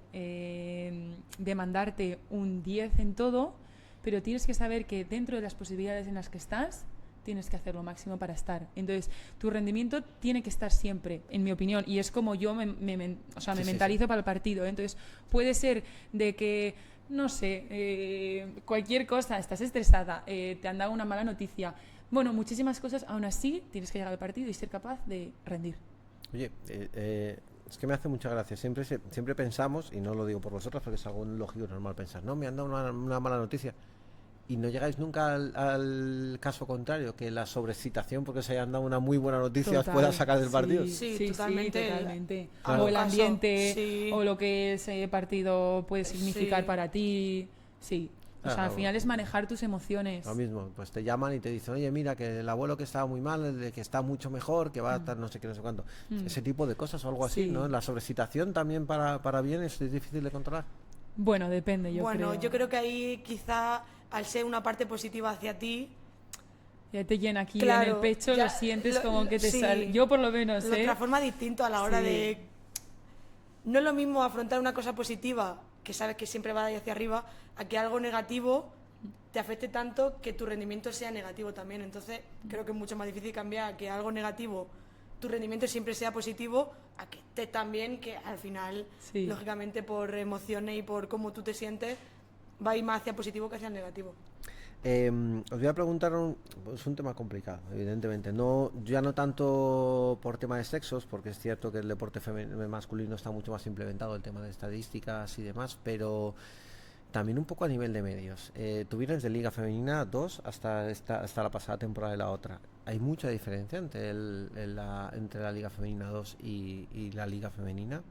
demandarte un 10 en todo, pero tienes que saber que dentro de las posibilidades en las que estás, tienes que hacer lo máximo para estar. Entonces, tu rendimiento tiene que estar siempre, en mi opinión, y es como yo me mentalizo para el partido. Entonces, puede ser de que, no sé, cualquier cosa, estás estresada, te han dado una mala noticia, bueno, muchísimas cosas, aún así tienes que llegar al partido y ser capaz de rendir. Oye, es que me hace mucha gracia. Siempre pensamos, y no lo digo por vosotros, porque es algo lógico y normal pensar, no, me han dado una mala noticia. Y no llegáis nunca al caso contrario, que la sobreexcitación porque se hayan dado una muy buena noticia os pueda sacar del partido. Sí, totalmente. Totalmente. Claro. O el ambiente, Sí. o lo que ese partido puede significar Sí. para ti. Sí. O sea, Claro. al final es manejar tus emociones. Lo mismo, pues te llaman y te dicen, oye, mira, que el abuelo que estaba muy mal, el de que está mucho mejor, que va a estar no sé qué, no sé cuánto. Ese tipo de cosas o algo así, Sí. ¿no? La sobreexcitación también para bien es difícil de controlar. Bueno, depende, Yo creo que ahí quizá, al ser una parte positiva hacia ti, Ya te llena aquí claro, en el pecho, ya lo sientes como que te sí, sale. Yo por lo menos, lo transforma distinto a la hora Sí. de... No es lo mismo afrontar una cosa positiva, que sabes que siempre va de ahí hacia arriba, a que algo negativo te afecte tanto que tu rendimiento sea negativo también. Entonces, creo que es mucho más difícil cambiar a que algo negativo, tu rendimiento siempre sea positivo, a que esté tan bien que al final, Sí. lógicamente, por emociones y por cómo tú te sientes, va a ir más hacia positivo que hacia el negativo. Os voy a preguntar es un tema complicado, evidentemente. No, ya no tanto por tema de sexos, porque es cierto que el deporte masculino está mucho más implementado, el tema de estadísticas y demás, pero también un poco a nivel de medios. Tú vienes de Liga Femenina 2 hasta la pasada temporada de la otra. ¿Hay mucha diferencia entre entre la Liga Femenina 2 y la Liga Femenina,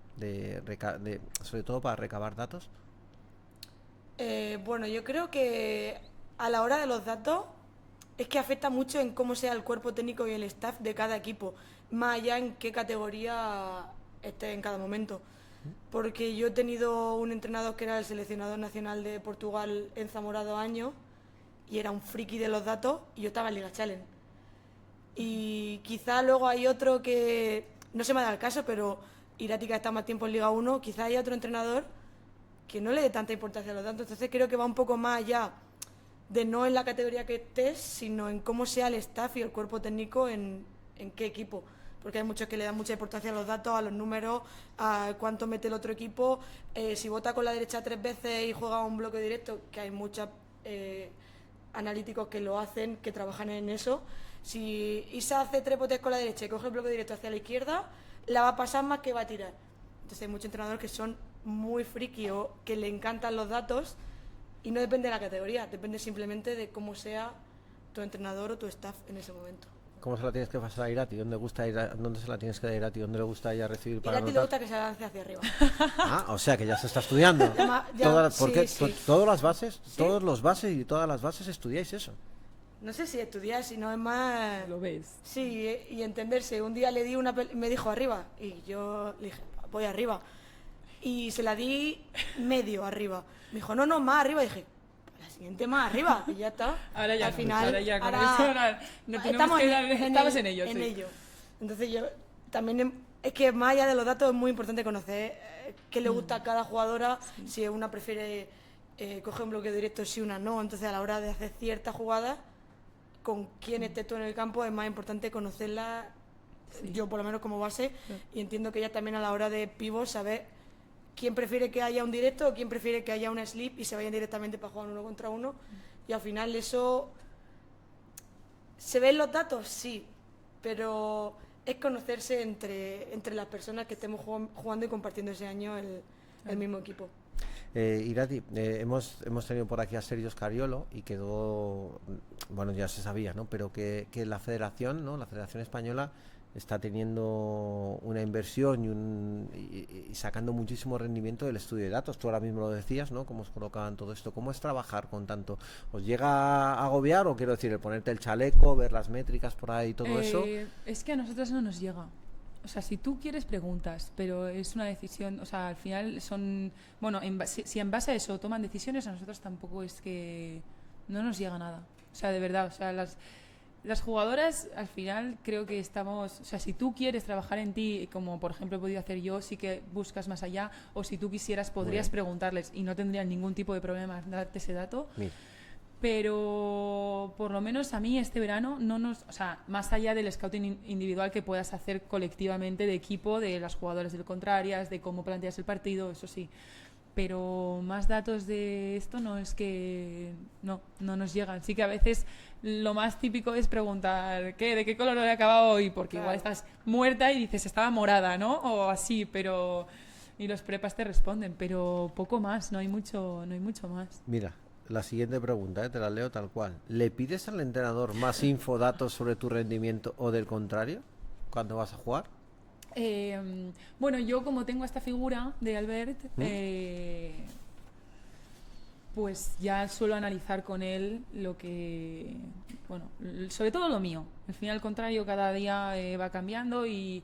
sobre todo para recabar datos? Bueno, yo creo que a la hora de los datos es que afecta mucho en cómo sea el cuerpo técnico y el staff de cada equipo, más allá en qué categoría esté en cada momento. Porque yo he tenido un entrenador que era el seleccionador nacional de Portugal en Zamora 2 años y era un friki de los datos y yo estaba en Liga Challenge. Y quizá luego hay otro que no se me da el caso, pero Irati, que está más tiempo en Liga 1, quizá haya otro entrenador que no le dé tanta importancia a los datos. Entonces creo que va un poco más allá de no en la categoría que estés, sino en cómo sea el staff y el cuerpo técnico en qué equipo. Porque hay muchos que le dan mucha importancia a los datos, a los números, a cuánto mete el otro equipo. Si vota con la derecha 3 veces y juega un bloque directo, que hay muchos analíticos que lo hacen, que trabajan en eso. Si Isa hace 3 botes con la derecha y coge el bloque directo hacia la izquierda, la va a pasar más que va a tirar. Entonces hay muchos entrenadores que son muy friki o que le encantan los datos y no depende de la categoría, depende simplemente de cómo sea tu entrenador o tu staff en ese momento. ¿Cómo se la tienes que pasar a Irati? ¿Dónde se la tienes que dar a Irati? ¿Dónde le gusta a ella recibir para Irati le anotar? gusta que se lance hacia arriba. Ah, o sea que ya se está estudiando. Porque todas las bases, todos los bases y todas las bases estudiáis eso. No sé si estudiar, si no es más... Lo ves. Sí, y entenderse. Un día le di me dijo arriba y yo le dije, voy arriba. Y se la di medio arriba. Me dijo, no, más arriba. Y dije, la siguiente más arriba. Y ya está. Ahora ya, al final, ahora ya, con ahora- eso ahora no tenemos que dar- estamos en ello, En sí. ello. Entonces yo también es que más allá de los datos es muy importante conocer qué le gusta a cada jugadora, si una prefiere coger un bloque directo, si una no. Entonces a la hora de hacer ciertas jugadas, con quién estés tú en el campo es más importante conocerla, yo por lo menos como base, y entiendo que ella también a la hora de pivot saber quién prefiere que haya un directo o quién prefiere que haya un slip y se vayan directamente para jugar 1 contra 1, y al final eso se ven los datos, sí, pero es conocerse entre las personas que estemos jugando y compartiendo ese año el mismo equipo. Irati, hemos tenido por aquí a Sergio Scariolo y quedó, bueno, ya se sabía, ¿no? Pero que la federación, ¿no? La Federación Española está teniendo una inversión y sacando muchísimo rendimiento del estudio de datos. Tú ahora mismo lo decías, ¿no? Cómo os colocaban todo esto. ¿Cómo es trabajar con tanto? ¿Os llega a agobiar o quiero decir, el ponerte el chaleco, ver las métricas por ahí y todo eso? Es que a nosotros no nos llega. O sea, si tú quieres preguntas, pero es una decisión, o sea, al final son, bueno, si en base a eso toman decisiones, a nosotros tampoco es que no nos llega nada. O sea, de verdad, o sea, las jugadoras al final creo que estamos, o sea, si tú quieres trabajar en ti, como por ejemplo he podido hacer yo, sí que buscas más allá, o si tú quisieras podrías preguntarles y no tendrían ningún tipo de problema en darte ese dato. Mira. Pero por lo menos a mí este verano no nos, o sea, más allá del scouting individual que puedas hacer colectivamente de equipo, de las jugadoras del contrarias, de cómo planteas el partido, eso sí. Pero más datos de esto no es que no nos llegan. Sí que a veces lo más típico es preguntar ¿de qué color lo he acabado hoy? Porque igual estás muerta y dices estaba morada, ¿no? O así, pero y los prepas te responden, pero poco más, no hay mucho más. Mira, la siguiente pregunta, te la leo tal cual. ¿Le pides al entrenador más info, datos sobre tu rendimiento o del contrario cuando vas a jugar? Bueno, yo como tengo esta figura de Albert, pues ya suelo analizar con él lo que, bueno, sobre todo lo mío. Al final, al contrario, cada día va cambiando y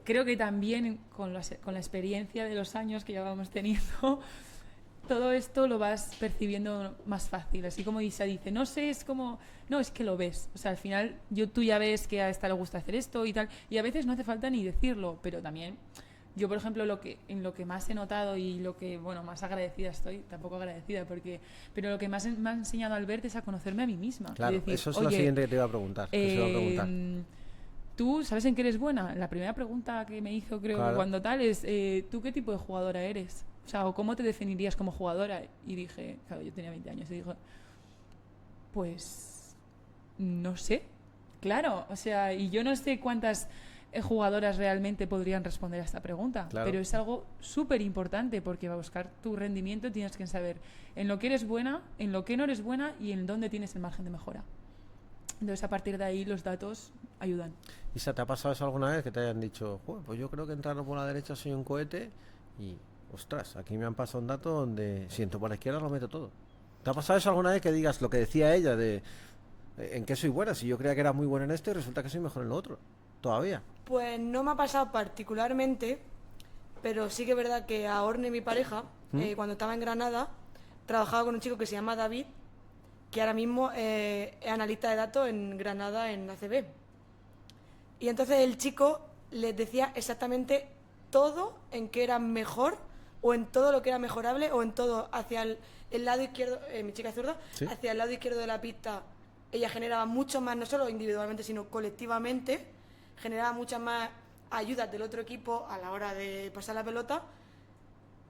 creo que también con la experiencia de los años que ya vamos teniendo, todo esto lo vas percibiendo más fácil. Así como Isa dice, no sé, es como... No, es que lo ves. O sea, al final tú ya ves que a esta le gusta hacer esto y tal. Y a veces no hace falta ni decirlo, pero también... Yo, por ejemplo, en lo que más he notado y lo que, bueno, más agradecida estoy, tampoco agradecida, pero lo que más me ha enseñado Albert es a conocerme a mí misma. Claro, decir, eso es lo siguiente que te iba a preguntar. ¿Tú sabes en qué eres buena? La primera pregunta que me hizo, creo, que cuando tal, es ¿tú qué tipo de jugadora eres? O sea, ¿o cómo te definirías como jugadora? Y dije, claro, yo tenía 20 años, y dije, pues, no sé. Claro, o sea, y yo no sé cuántas jugadoras realmente podrían responder a esta pregunta, pero es algo súper importante porque para buscar tu rendimiento tienes que saber en lo que eres buena, en lo que no eres buena y en dónde tienes el margen de mejora. Entonces, a partir de ahí, los datos ayudan. Isa, ¿te ha pasado eso alguna vez que te hayan dicho, pues yo creo que entrando por la derecha soy un cohete y, ostras, aquí me han pasado un dato donde si entro por la izquierda lo meto todo? ¿Te ha pasado eso alguna vez que digas lo que decía ella de en qué soy buena? Si yo creía que era muy buena en esto y resulta que soy mejor en lo otro. ¿Todavía? Pues no me ha pasado particularmente, pero sí que es verdad que a Orne, mi pareja, cuando estaba en Granada, trabajaba con un chico que se llama David, que ahora mismo es analista de datos en Granada, en ACB. Y entonces el chico les decía exactamente todo en qué era mejor, o en todo lo que era mejorable, o en todo hacia el lado izquierdo, mi chica zurda, ¿sí? Hacia el lado izquierdo de la pista, ella generaba mucho más, no solo individualmente, sino colectivamente, generaba muchas más ayudas del otro equipo a la hora de pasar la pelota.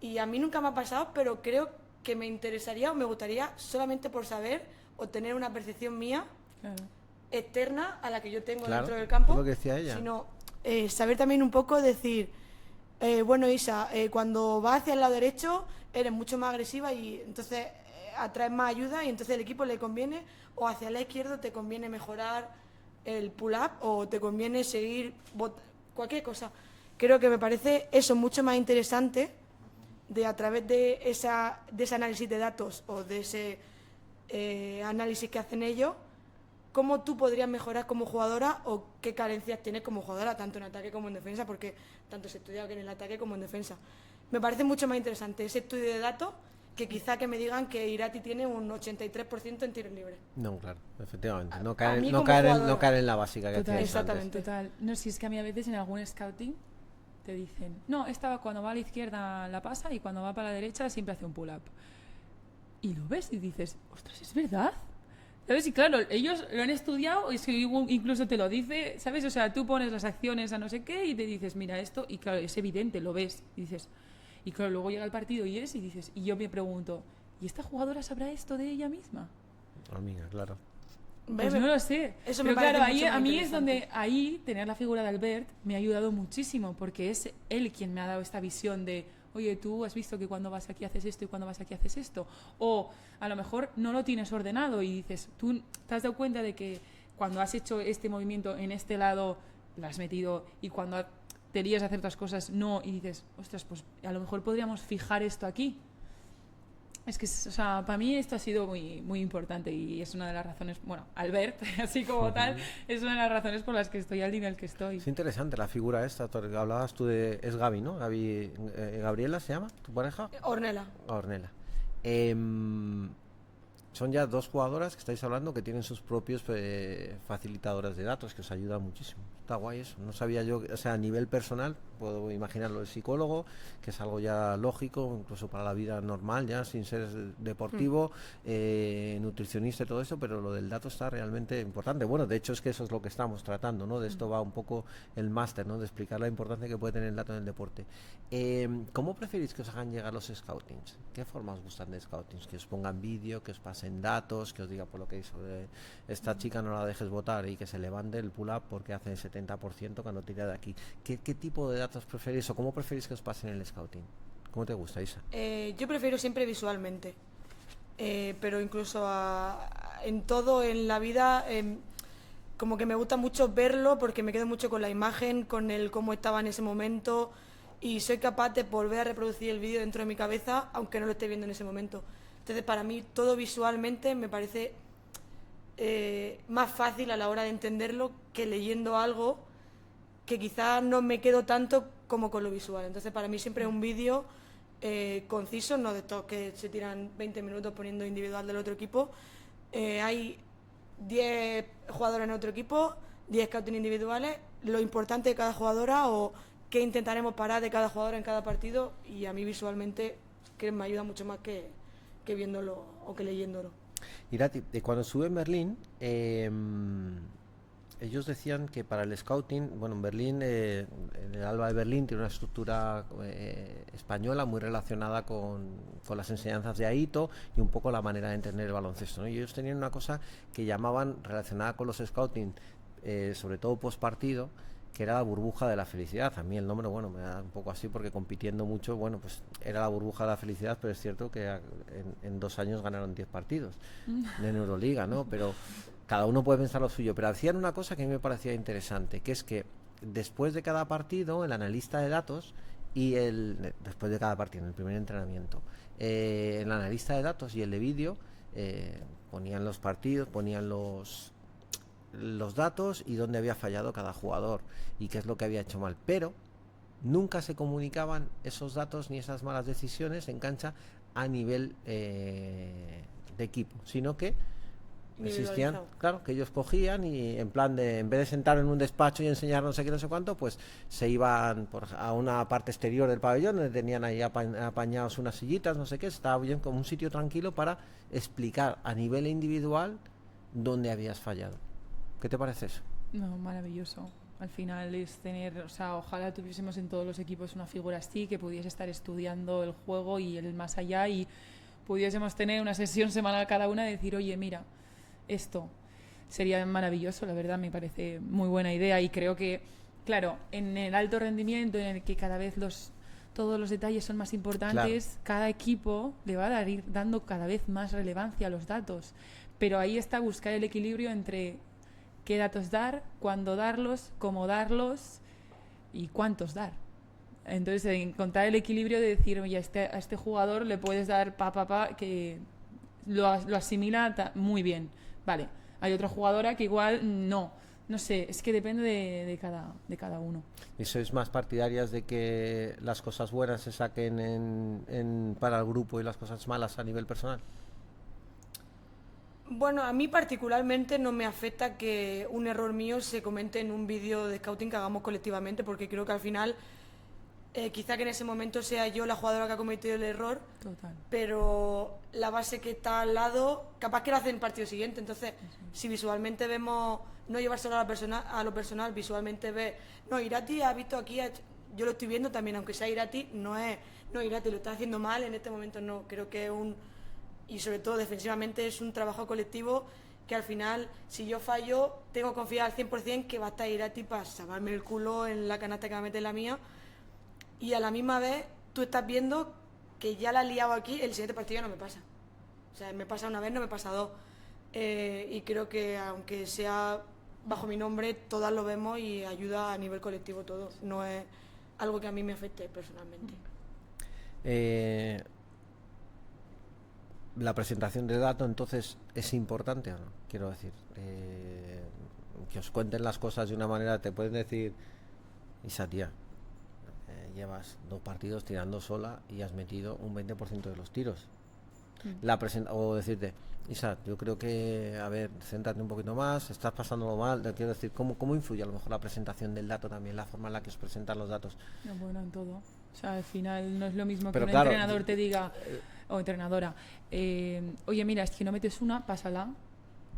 Y a mí nunca me ha pasado, pero creo que me interesaría o me gustaría solamente por saber o tener una percepción mía externa a la que yo tengo dentro del campo, lo que decía ella. Sino saber también un poco decir, bueno, Isa, cuando vas hacia el lado derecho eres mucho más agresiva y entonces atraes más ayuda y entonces el equipo le conviene, o hacia el lado izquierdo te conviene mejorar el pull-up o te conviene seguir cualquier cosa. Creo que me parece eso mucho más interesante, de a través de ese análisis de datos o de ese análisis que hacen ellos, cómo tú podrías mejorar como jugadora o qué carencias tienes como jugadora, tanto en ataque como en defensa, porque tanto se estudia que en el ataque como en defensa. Me parece mucho más interesante ese estudio de datos que quizá que me digan que Irati tiene un 83% en tiros libres. No, claro, efectivamente. No caer en la básica que total, exactamente. Total. No, si es que a mí a veces en algún scouting te dicen, no, esta cuando va a la izquierda la pasa y cuando va para la derecha siempre hace un pull-up. Y lo ves y dices, ostras, ¿es verdad? ¿Sabes? Y claro, ellos lo han estudiado, y incluso te lo dice, ¿sabes? O sea, tú pones las acciones a no sé qué y te dices, mira esto, y claro, es evidente, lo ves, y dices... Y claro, luego llega el partido y dices, y yo me pregunto, ¿y esta jugadora sabrá esto de ella misma? Amiga, claro. Pues no lo sé. Eso pero claro, ahí, a mí es donde tener la figura de Albert me ha ayudado muchísimo, porque es él quien me ha dado esta visión de, oye, tú has visto que cuando vas aquí haces esto y cuando vas aquí haces esto. O a lo mejor no lo tienes ordenado y dices, tú te has dado cuenta de que cuando has hecho este movimiento en este lado, lo has metido, y cuando querías hacer otras cosas, no, y dices, ostras, pues a lo mejor podríamos fijar esto aquí. Es que, o sea, para mí esto ha sido muy, muy importante y es una de las razones, bueno, Albert, así como tal, es una de las razones por las que estoy al nivel que estoy. Es interesante la figura esta, hablabas tú de... Es Gaby, ¿no? Gaby, ¿Gabriela se llama tu pareja? Ornella. Ornella. Em, Son ya dos jugadoras que estáis hablando que tienen sus propios facilitadores de datos que os ayudan muchísimo. Está guay eso. No sabía yo, o sea, a nivel personal, puedo imaginarlo el psicólogo, que es algo ya lógico, incluso para la vida normal, ya sin ser deportivo, nutricionista y todo eso, pero lo del dato está realmente importante. Bueno, de hecho es que eso es lo que estamos tratando, ¿no? De esto va un poco el máster, ¿no? De explicar la importancia que puede tener el dato en el deporte. ¿Cómo preferís que os hagan llegar los scoutings? ¿Qué forma os gustan de scoutings? ¿Que os pongan vídeo, que os pasen datos, que os diga por lo que hizo esta chica no la dejes votar y que se levante el pull-up porque hace 70% cuando tira de aquí? ¿Qué tipo de datos preferís o cómo preferís que os pasen el scouting? ¿Cómo te gusta, Isa? Yo prefiero siempre visualmente, pero incluso en todo en la vida, como que me gusta mucho verlo porque me quedo mucho con la imagen, con el cómo estaba en ese momento y soy capaz de volver a reproducir el vídeo dentro de mi cabeza aunque no lo esté viendo en ese momento. Entonces, para mí, todo visualmente me parece más fácil a la hora de entenderlo que leyendo algo que quizás no me quedo tanto como con lo visual. Entonces, para mí siempre es un vídeo conciso, no de estos que se tiran 20 minutos poniendo individual del otro equipo. Hay 10 jugadores en otro equipo, 10 scouting individuales, lo importante de cada jugadora o qué intentaremos parar de cada jugadora en cada partido y a mí visualmente que me ayuda mucho más que viéndolo o que leyéndolo. Irati, cuando estuve en Berlín, ellos decían que para el scouting, bueno, en Berlín, en el Alba de Berlín tiene una estructura española muy relacionada con las enseñanzas de Aito y un poco la manera de entender el baloncesto, ¿no? Y ellos tenían una cosa que llamaban, relacionada con los scouting, sobre todo post partido, que era la burbuja de la felicidad. A mí el nombre, bueno, me da un poco así porque compitiendo mucho, bueno, pues era la burbuja de la felicidad, pero es cierto que en 2 años ganaron 10 partidos en Euroliga, ¿no? Pero cada uno puede pensar lo suyo, pero hacían una cosa que a mí me parecía interesante, que es que después de cada partido, el analista de datos después de cada partido, en el primer entrenamiento, el analista de datos y el de vídeo ponían los partidos, ponían los datos y dónde había fallado cada jugador y qué es lo que había hecho mal, pero nunca se comunicaban esos datos ni esas malas decisiones en cancha a nivel de equipo, sino que existían, claro, que ellos cogían y en plan de, en vez de sentar en un despacho y enseñar no sé qué, no sé cuánto, pues se iban a una parte exterior del pabellón donde tenían ahí apañados unas sillitas, no sé qué, estaba bien como un sitio tranquilo para explicar a nivel individual dónde habías fallado. ¿Qué te parece eso? No, maravilloso. Al final es tener, o sea, ojalá tuviésemos en todos los equipos una figura así, que pudiese estar estudiando el juego y el más allá y pudiésemos tener una sesión semanal cada una de decir, oye, mira, esto sería maravilloso, la verdad me parece muy buena idea y creo que, claro, en el alto rendimiento en el que cada vez todos los detalles son más importantes, claro, cada equipo le va a ir dando cada vez más relevancia a los datos, pero ahí está buscar el equilibrio entre qué datos dar, cuándo darlos, cómo darlos y cuántos dar. Entonces, encontrar el equilibrio de decir, oye, a este jugador le puedes dar que lo asimila muy bien. Vale, hay otra jugadora que igual no sé, es que depende de cada uno. ¿Y sois más partidarias de que las cosas buenas se saquen para el grupo y las cosas malas a nivel personal? Bueno, a mí particularmente no me afecta que un error mío se comente en un vídeo de scouting que hagamos colectivamente, porque creo que al final, quizá que en ese momento sea yo la jugadora que ha cometido el error, total, pero la base que está al lado, capaz que lo hace en el partido siguiente. Entonces, si visualmente vemos, no llevárselo a lo personal, visualmente ve, no, Irati ha visto aquí, yo lo estoy viendo también, aunque sea Irati, no, Irati lo está haciendo mal, en este momento no, creo que es y sobre todo defensivamente es un trabajo colectivo que al final, si yo fallo, tengo que confiar al 100% que va a estar Irati para salvarme el culo en la canasta que va a meter la mía, y a la misma vez tú estás viendo que ya la has liado aquí, el siguiente partido no me pasa. O sea, me pasa una vez, no me pasa dos. Y creo que aunque sea bajo mi nombre, todas lo vemos y ayuda a nivel colectivo todo. No es algo que a mí me afecte personalmente. Irati, ¿cuál es tu opinión? ¿Crees que el baloncesto femenino está evolucionando? ¿Crees que está cambiando? ¿Crees que está mejorando? ¿Qué te parece? ¿Cómo lo ves? Bueno, la presentación de datos entonces es importante o no, quiero decir, que os cuenten las cosas de una manera. Te pueden decir, Isa, tía, llevas 2 partidos tirando sola y has metido un 20% de los tiros. O decirte, Isa, yo creo que, a ver, céntrate un poquito más, estás pasándolo mal. Quiero decir, ¿cómo influye a lo mejor la presentación del dato también, la forma en la que os presentan los datos? No, bueno, en todo. O sea, al final no es lo mismo que Pero un claro, entrenador te diga, o entrenadora, oye, mira, es que no metes una, pásala.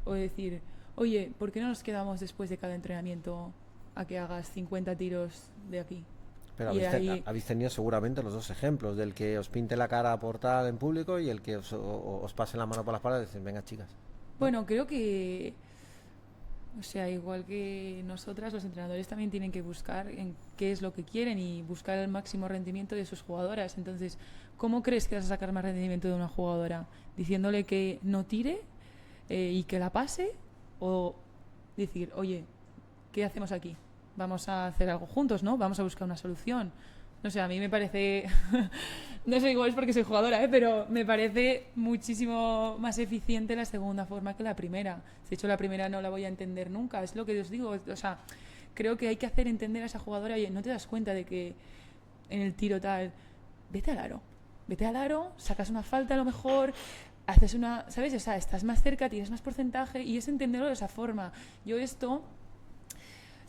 O decir, oye, ¿por qué no nos quedamos después de cada entrenamiento a que hagas 50 tiros de aquí? Pero Y habéis tenido seguramente los 2 ejemplos, del que os pinte la cara por tal en público y el que os pase la mano por la espalda y decir, venga, chicas. Bueno, creo que, o sea, igual que nosotras, los entrenadores también tienen que buscar en qué es lo que quieren y buscar el máximo rendimiento de sus jugadoras. Entonces, ¿cómo crees que vas a sacar más rendimiento de una jugadora? ¿Diciéndole que no tire y que la pase? ¿O decir, oye, ¿qué hacemos aquí? Vamos a hacer algo juntos, ¿no? Vamos a buscar una solución. No sé, a mí me parece, no sé, igual es porque soy jugadora, pero me parece muchísimo más eficiente la segunda forma que la primera. De hecho, la primera no la voy a entender nunca, es lo que os digo. O sea, creo que hay que hacer entender a esa jugadora, oye, no te das cuenta de que en el tiro tal, vete al aro, sacas una falta a lo mejor, haces una, ¿sabes? O sea, estás más cerca, tienes más porcentaje y es entenderlo de esa forma. Yo esto...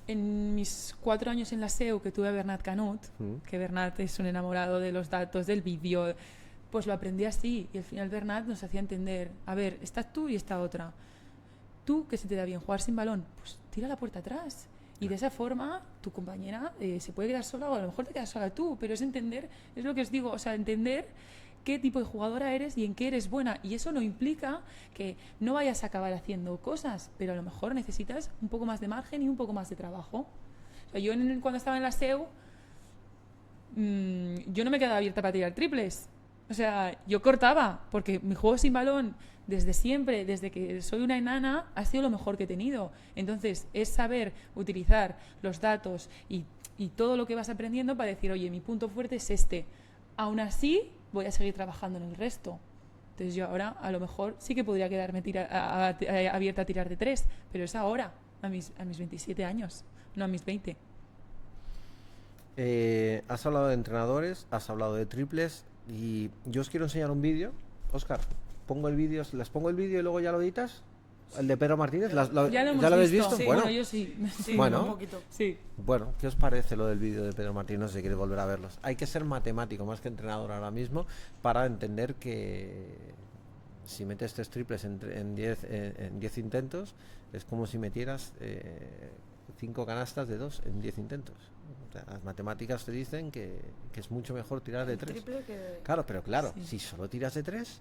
En mis 4 años en la SEU que tuve a Bernat Canut, que Bernat es un enamorado de los datos, del vídeo, pues lo aprendí así. Y al final Bernat nos hacía entender, a ver, estás tú y esta otra. Tú, que se te da bien jugar sin balón, pues tira la puerta atrás. Y de esa forma tu compañera se puede quedar sola o a lo mejor te quedas sola tú. Pero es entender, es lo que os digo, o sea, entender qué tipo de jugadora eres y en qué eres buena. Y eso no implica que no vayas a acabar haciendo cosas, pero a lo mejor necesitas un poco más de margen y un poco más de trabajo. O sea, yo cuando estaba en la SEU, yo no me quedaba abierta para tirar triples. O sea, yo cortaba, porque mi juego sin balón, desde siempre, desde que soy una enana, ha sido lo mejor que he tenido. Entonces, es saber utilizar los datos y todo lo que vas aprendiendo para decir, oye, mi punto fuerte es este. Aún así, voy a seguir trabajando en el resto. Entonces yo ahora a lo mejor sí que podría quedarme abierta a tirar de 3, pero es ahora, a mis 27 años, no a mis 20. Has hablado de entrenadores, has hablado de triples y yo os quiero enseñar un vídeo. Óscar, ¿les pongo el vídeo y luego ya lo editas? El de Pedro Martínez, ya lo habéis visto? Sí, bueno, yo sí. Bueno, un poquito. Sí. Bueno, ¿qué os parece lo del vídeo de Pedro Martínez? No sé si queréis volver a verlos. Hay que ser matemático más que entrenador ahora mismo para entender que si metes 3 triples en 10 intentos es como si metieras 5 canastas de 2 en 10 intentos. O sea, las matemáticas te dicen que es mucho mejor tirar de 3. Claro, pero claro, si solo tiras de 3...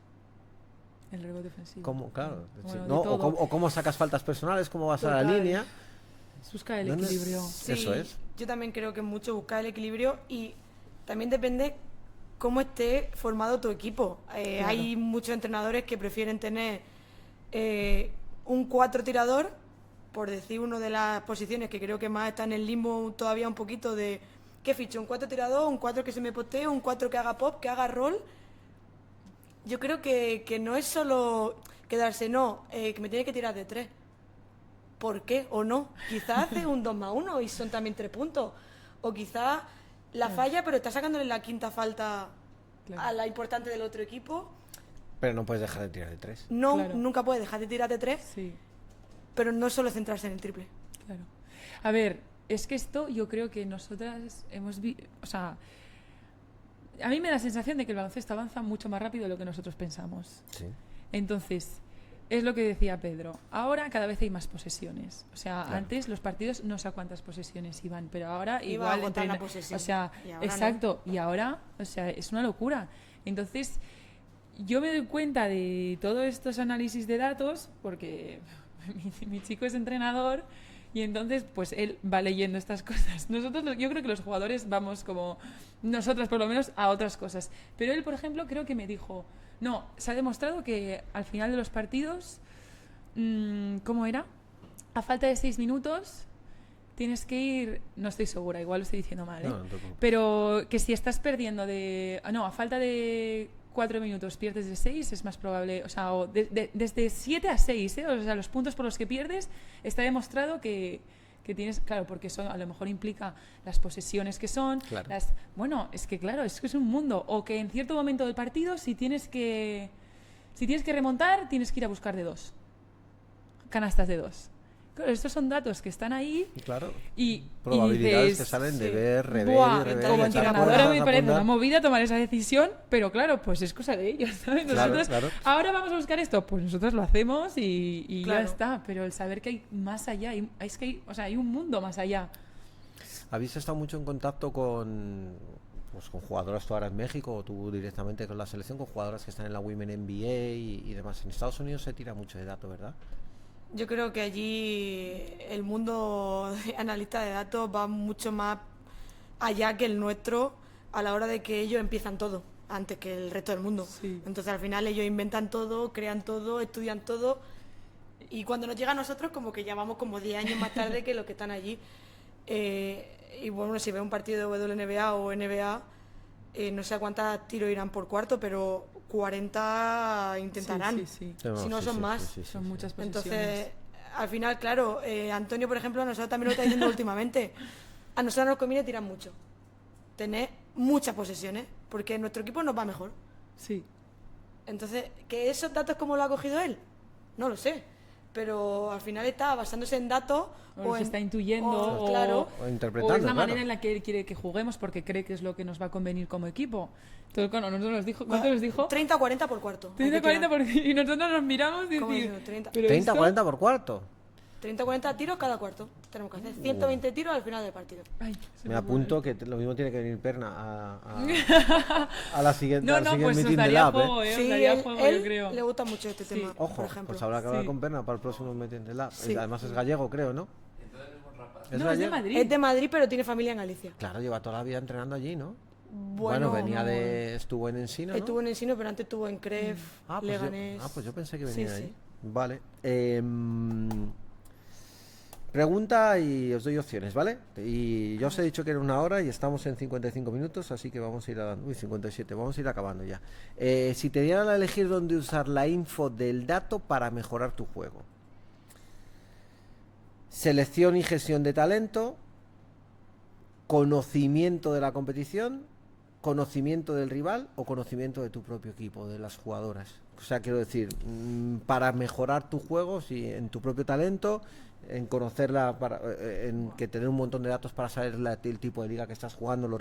El rebote ofensivo. ¿Cómo? Claro. Bueno, ¿no? o cómo sacas faltas personales, cómo vas a la línea. Busca el equilibrio. Sí, eso es. Yo también creo que es mucho buscar el equilibrio y también depende cómo esté formado tu equipo. Claro. Hay muchos entrenadores que prefieren tener un 4 tirador, por decir una de las posiciones que creo que más está en el limbo todavía un poquito de ¿qué ficho? ¿Un 4 tirador? ¿Un 4 que se me postee? ¿Un 4 que haga pop? ¿Que haga roll? Yo creo que no es solo quedarse, que me tiene que tirar de 3. ¿Por qué? ¿O no? Quizás hace un 2+1 y son también 3 puntos. O quizás la falla, pero está sacándole la quinta falta a la importante del otro equipo. Pero no puedes dejar de tirar de 3. No, Claro. nunca puedes dejar de tirar de 3, Sí, pero no solo centrarse en el triple. claro. A ver, es que esto yo creo que nosotras hemos o sea, a mí me da la sensación de que el baloncesto avanza mucho más rápido de lo que nosotros pensamos. Sí. Entonces, es lo que decía Pedro. Ahora cada vez hay más posesiones. O sea, Claro. antes los partidos no sé a cuántas posesiones iban, pero ahora Iba a igual agotar la posesión. o sea, Y ahora exacto. Y ahora, o sea, es una locura. Entonces, yo me doy cuenta de todos estos análisis de datos porque mi chico es entrenador. Y entonces, pues él va leyendo estas cosas. Nosotros, yo creo que los jugadores vamos como, nosotras por lo menos, a otras cosas. Pero él, por ejemplo, creo que me dijo, no, se ha demostrado que al final de los partidos, ¿cómo era? A falta de 6 minutos, tienes que ir, no estoy segura, igual lo estoy diciendo mal, ¿eh? No te preocupes. Pero que si estás perdiendo a falta de 4 minutos pierdes de 6, es más probable, o sea, desde 7 a 6, o sea, los puntos por los que pierdes, está demostrado que tienes, claro, porque eso a lo mejor implica las posesiones que son, Claro. bueno, es que claro, es que es un mundo, o que en cierto momento del partido, si tienes que remontar, tienes que ir a buscar de 2, canastas de 2. Claro, estos son datos que están ahí Claro. y Probabilidades dices, que salen de sí. ver, rever buah, y rever. como y echar entrenadora cuentas, me parece apuntar. una movida tomar esa decisión, pero claro, pues es cosa de ellos, ¿sabes? Claro, Nosotros, claro. ahora vamos a buscar esto, pues nosotros lo hacemos y Claro. ya está, pero el saber que hay más allá, es que hay un mundo más allá. ¿Habéis estado mucho en contacto con jugadoras tú ahora en México o tú directamente con la selección, con jugadoras que están en la Women NBA y demás? En Estados Unidos se tira mucho de datos, ¿verdad? Yo creo que allí el mundo de analista de datos va mucho más allá que el nuestro a la hora de que ellos empiezan todo antes que el resto del mundo. Sí. Entonces al final ellos inventan todo, crean todo, estudian todo y cuando nos llega a nosotros como que ya vamos como 10 años más tarde que los que están allí. Y bueno, si ve un partido de WNBA o NBA, no sé a cuántas tiros irán por cuarto, pero 40 intentarán. Sí. Si no son más. Son muchas posesiones. Entonces, al final, claro, Antonio, por ejemplo, a nosotros también lo está diciendo últimamente. A nosotros nos conviene tirar mucho. Tener muchas posesiones, porque nuestro equipo nos va mejor. Sí. Entonces, ¿que esos datos cómo lo ha cogido él? No lo sé. Pero al final está basándose en datos O se está intuyendo, o, claro, O interpretando, o es la claro. manera en la que él quiere que juguemos porque cree que es lo que nos va a convenir como equipo. Entonces, claro, nosotros nos dijo, ¿cuánto nos dijo? 30 o 40 por cuarto. 30, 40 y nosotros nos miramos y ¿Cómo decimos, digo? 30. pero 30, esto- 40 por cuarto. 30 o 40 tiros cada cuarto. Tenemos que hacer 120 tiros al final del partido. Ay, se Me me apunto que lo mismo tiene que venir Perna a la siguiente, No, al no, siguiente pues nos meeting de daría lab, juego, ¿eh? Sí, Nos daría él, juego, él yo creo. le gusta mucho este Sí. tema, Ojo, por ejemplo. pues habrá que hablar Sí. con Perna para el próximo meeting de lab. Sí. Además es gallego, creo, ¿no? ¿Es No, es de gallego? Madrid. Es de Madrid, pero tiene familia en Galicia. Claro, lleva toda la vida entrenando allí, ¿no? Bueno, venía estuvo en Ensino, ¿no? Estuvo en Ensino, pero antes estuvo en Cref, Pues Leganés. yo pensé que Sí, venía de sí. ahí. Vale. Pregunta y os doy opciones, ¿vale? Y yo os he dicho que era 1 hora y estamos en 55 minutos, así que vamos a ir a... Uy, 57, vamos a ir acabando ya. Si te dieran a elegir dónde usar la info del dato para mejorar tu juego. Selección y gestión de talento, conocimiento de la competición, conocimiento del rival o conocimiento de tu propio equipo, de las jugadoras. O sea, quiero decir, para mejorar tu juego, si en tu propio talento, en conocerla, en que tener un montón de datos para saber el tipo de liga que estás jugando, los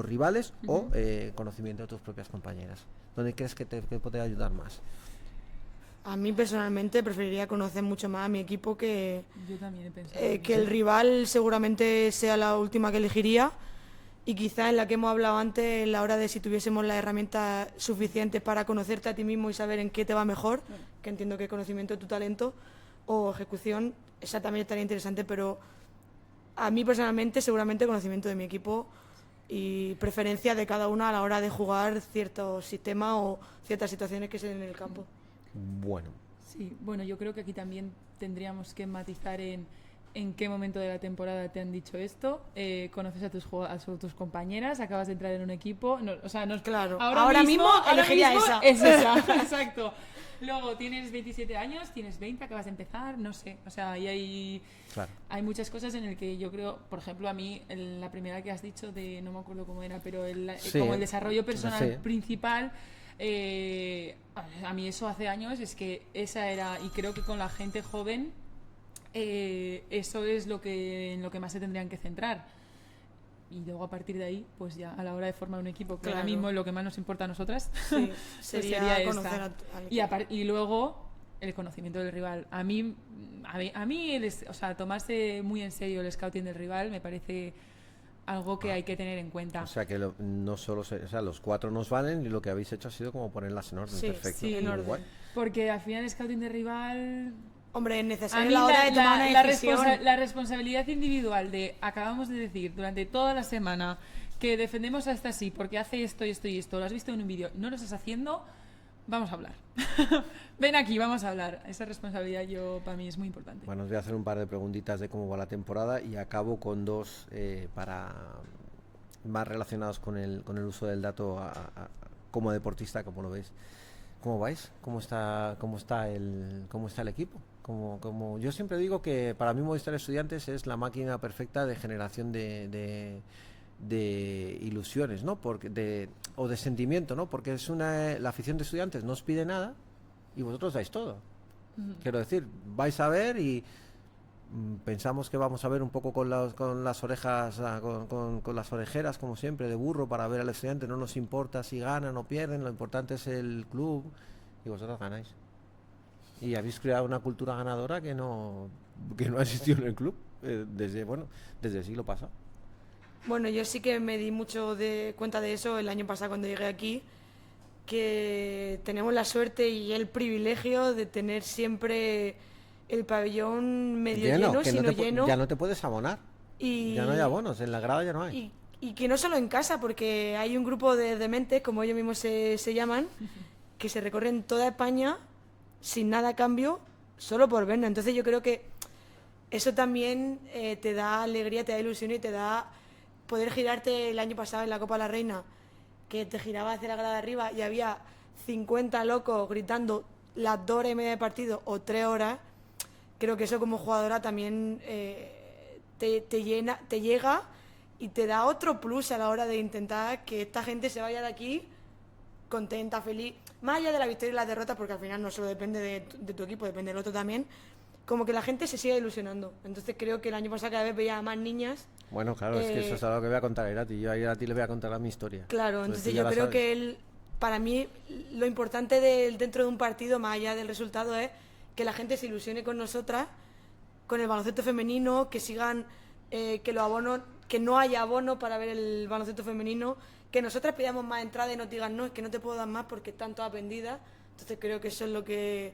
rivales o conocimiento de tus propias compañeras. ¿Dónde crees que te puede ayudar más? A mí personalmente preferiría conocer mucho más a mi equipo que Yo también he pensado. en que eso. el rival seguramente sea la última que elegiría y quizá en la que hemos hablado antes, en la hora de si tuviésemos las herramientas suficientes para conocerte a ti mismo y saber en qué te va mejor, que entiendo que conocimiento de tu talento o ejecución, esa también estaría interesante, pero a mí personalmente seguramente conocimiento de mi equipo y preferencia de cada una a la hora de jugar ciertos sistemas o ciertas situaciones que se den en el campo. Bueno, Sí, bueno, yo creo que aquí también tendríamos que matizar en qué momento de la temporada te han dicho esto. Conoces a tus compañeras, acabas de entrar en un equipo. No, o sea, no, Claro, ahora mismo elegiría esa. Es esa, exacto. Luego tienes 27 años, tienes 20, acabas de empezar, no sé. O sea, ahí claro. hay muchas cosas en el que yo creo, por ejemplo, a mí, la primera que has dicho de, no me acuerdo cómo era, pero Sí, como el desarrollo personal sí. principal. A mí eso hace años es que esa era, y creo que con la gente joven eso es en lo que más se tendrían que centrar. Y luego a partir de ahí, pues ya a la hora de formar un equipo, que ahora Claro. mismo es lo que más nos importa a nosotras, Sí, pues sería esta. conocer al equipo. Y luego el conocimiento del rival. A mí o sea, tomarse muy en serio el scouting del rival me parece algo que hay que tener en cuenta. O sea que no solo los 4 nos valen y lo que habéis hecho ha sido como ponerlas en orden. Sí, Perfecto. sí, en Muy orden. guay. Porque al final el scouting de rival... Hombre, es A necesario mí a la hora de tomar una decisión. la responsabilidad individual de acabamos de decir durante toda la semana que defendemos a esta así porque hace esto y esto y esto, lo has visto en un vídeo, no lo estás haciendo, vamos a hablar. Ven aquí, vamos a hablar. Esa responsabilidad para mí es muy importante. Bueno, os voy a hacer un par de preguntitas de cómo va la temporada y acabo con 2 para más relacionados con el uso del dato como deportista, ¿cómo lo veis? ¿Cómo vais? ¿Cómo está el equipo? Yo siempre digo que para mí Movistar Estudiantes es la máquina perfecta de generación de ilusiones, ¿no? O de sentimiento, ¿no? Porque la afición de Estudiantes no os pide nada y vosotros dais todo. Quiero decir, vais a ver y pensamos que vamos a ver un poco con las orejas, con las orejeras, como siempre, de burro para ver al estudiante. No nos importa si ganan o pierden, lo importante es el club y vosotros ganáis. Y habéis creado una cultura ganadora que no ha existido en el club desde el siglo pasado. Bueno, yo sí que me di mucho de cuenta de eso el año pasado cuando llegué aquí, que tenemos la suerte y el privilegio de tener siempre el pabellón medio lleno, si no lleno. Ya no te puedes abonar. Ya no hay abonos, en la grada ya no hay. Y que no solo en casa, porque hay un grupo de dementes, como ellos mismos se llaman, que se recorren toda España sin nada a cambio, solo por vernos. Entonces yo creo que eso también te da alegría, te da ilusión y te da poder girarte. El año pasado en la Copa de la Reina, que te giraba hacia la grada de arriba y había 50 locos gritando las 2 horas y media de partido o 3 horas. Creo que eso como jugadora también te llena, te llega y te da otro plus a la hora de intentar que esta gente se vaya de aquí contenta, feliz, más allá de la victoria y la derrota, porque al final no solo depende de tu equipo, depende del otro también, como que la gente se siga ilusionando. Entonces creo que el año pasado cada vez veía a más niñas. Bueno, claro, es que eso es algo que voy a contar a Irati. Yo a Irati le voy a contar mi historia. Claro, entonces yo creo que para mí lo importante dentro de un partido, más allá del resultado, es que la gente se ilusione con nosotras, con el baloncesto femenino, que sigan, que los abonos, que no haya abono para ver el baloncesto femenino, que nosotras pidamos más entradas y nos digan, no, es que no te puedo dar más porque están todas vendidas. Entonces creo que eso es lo que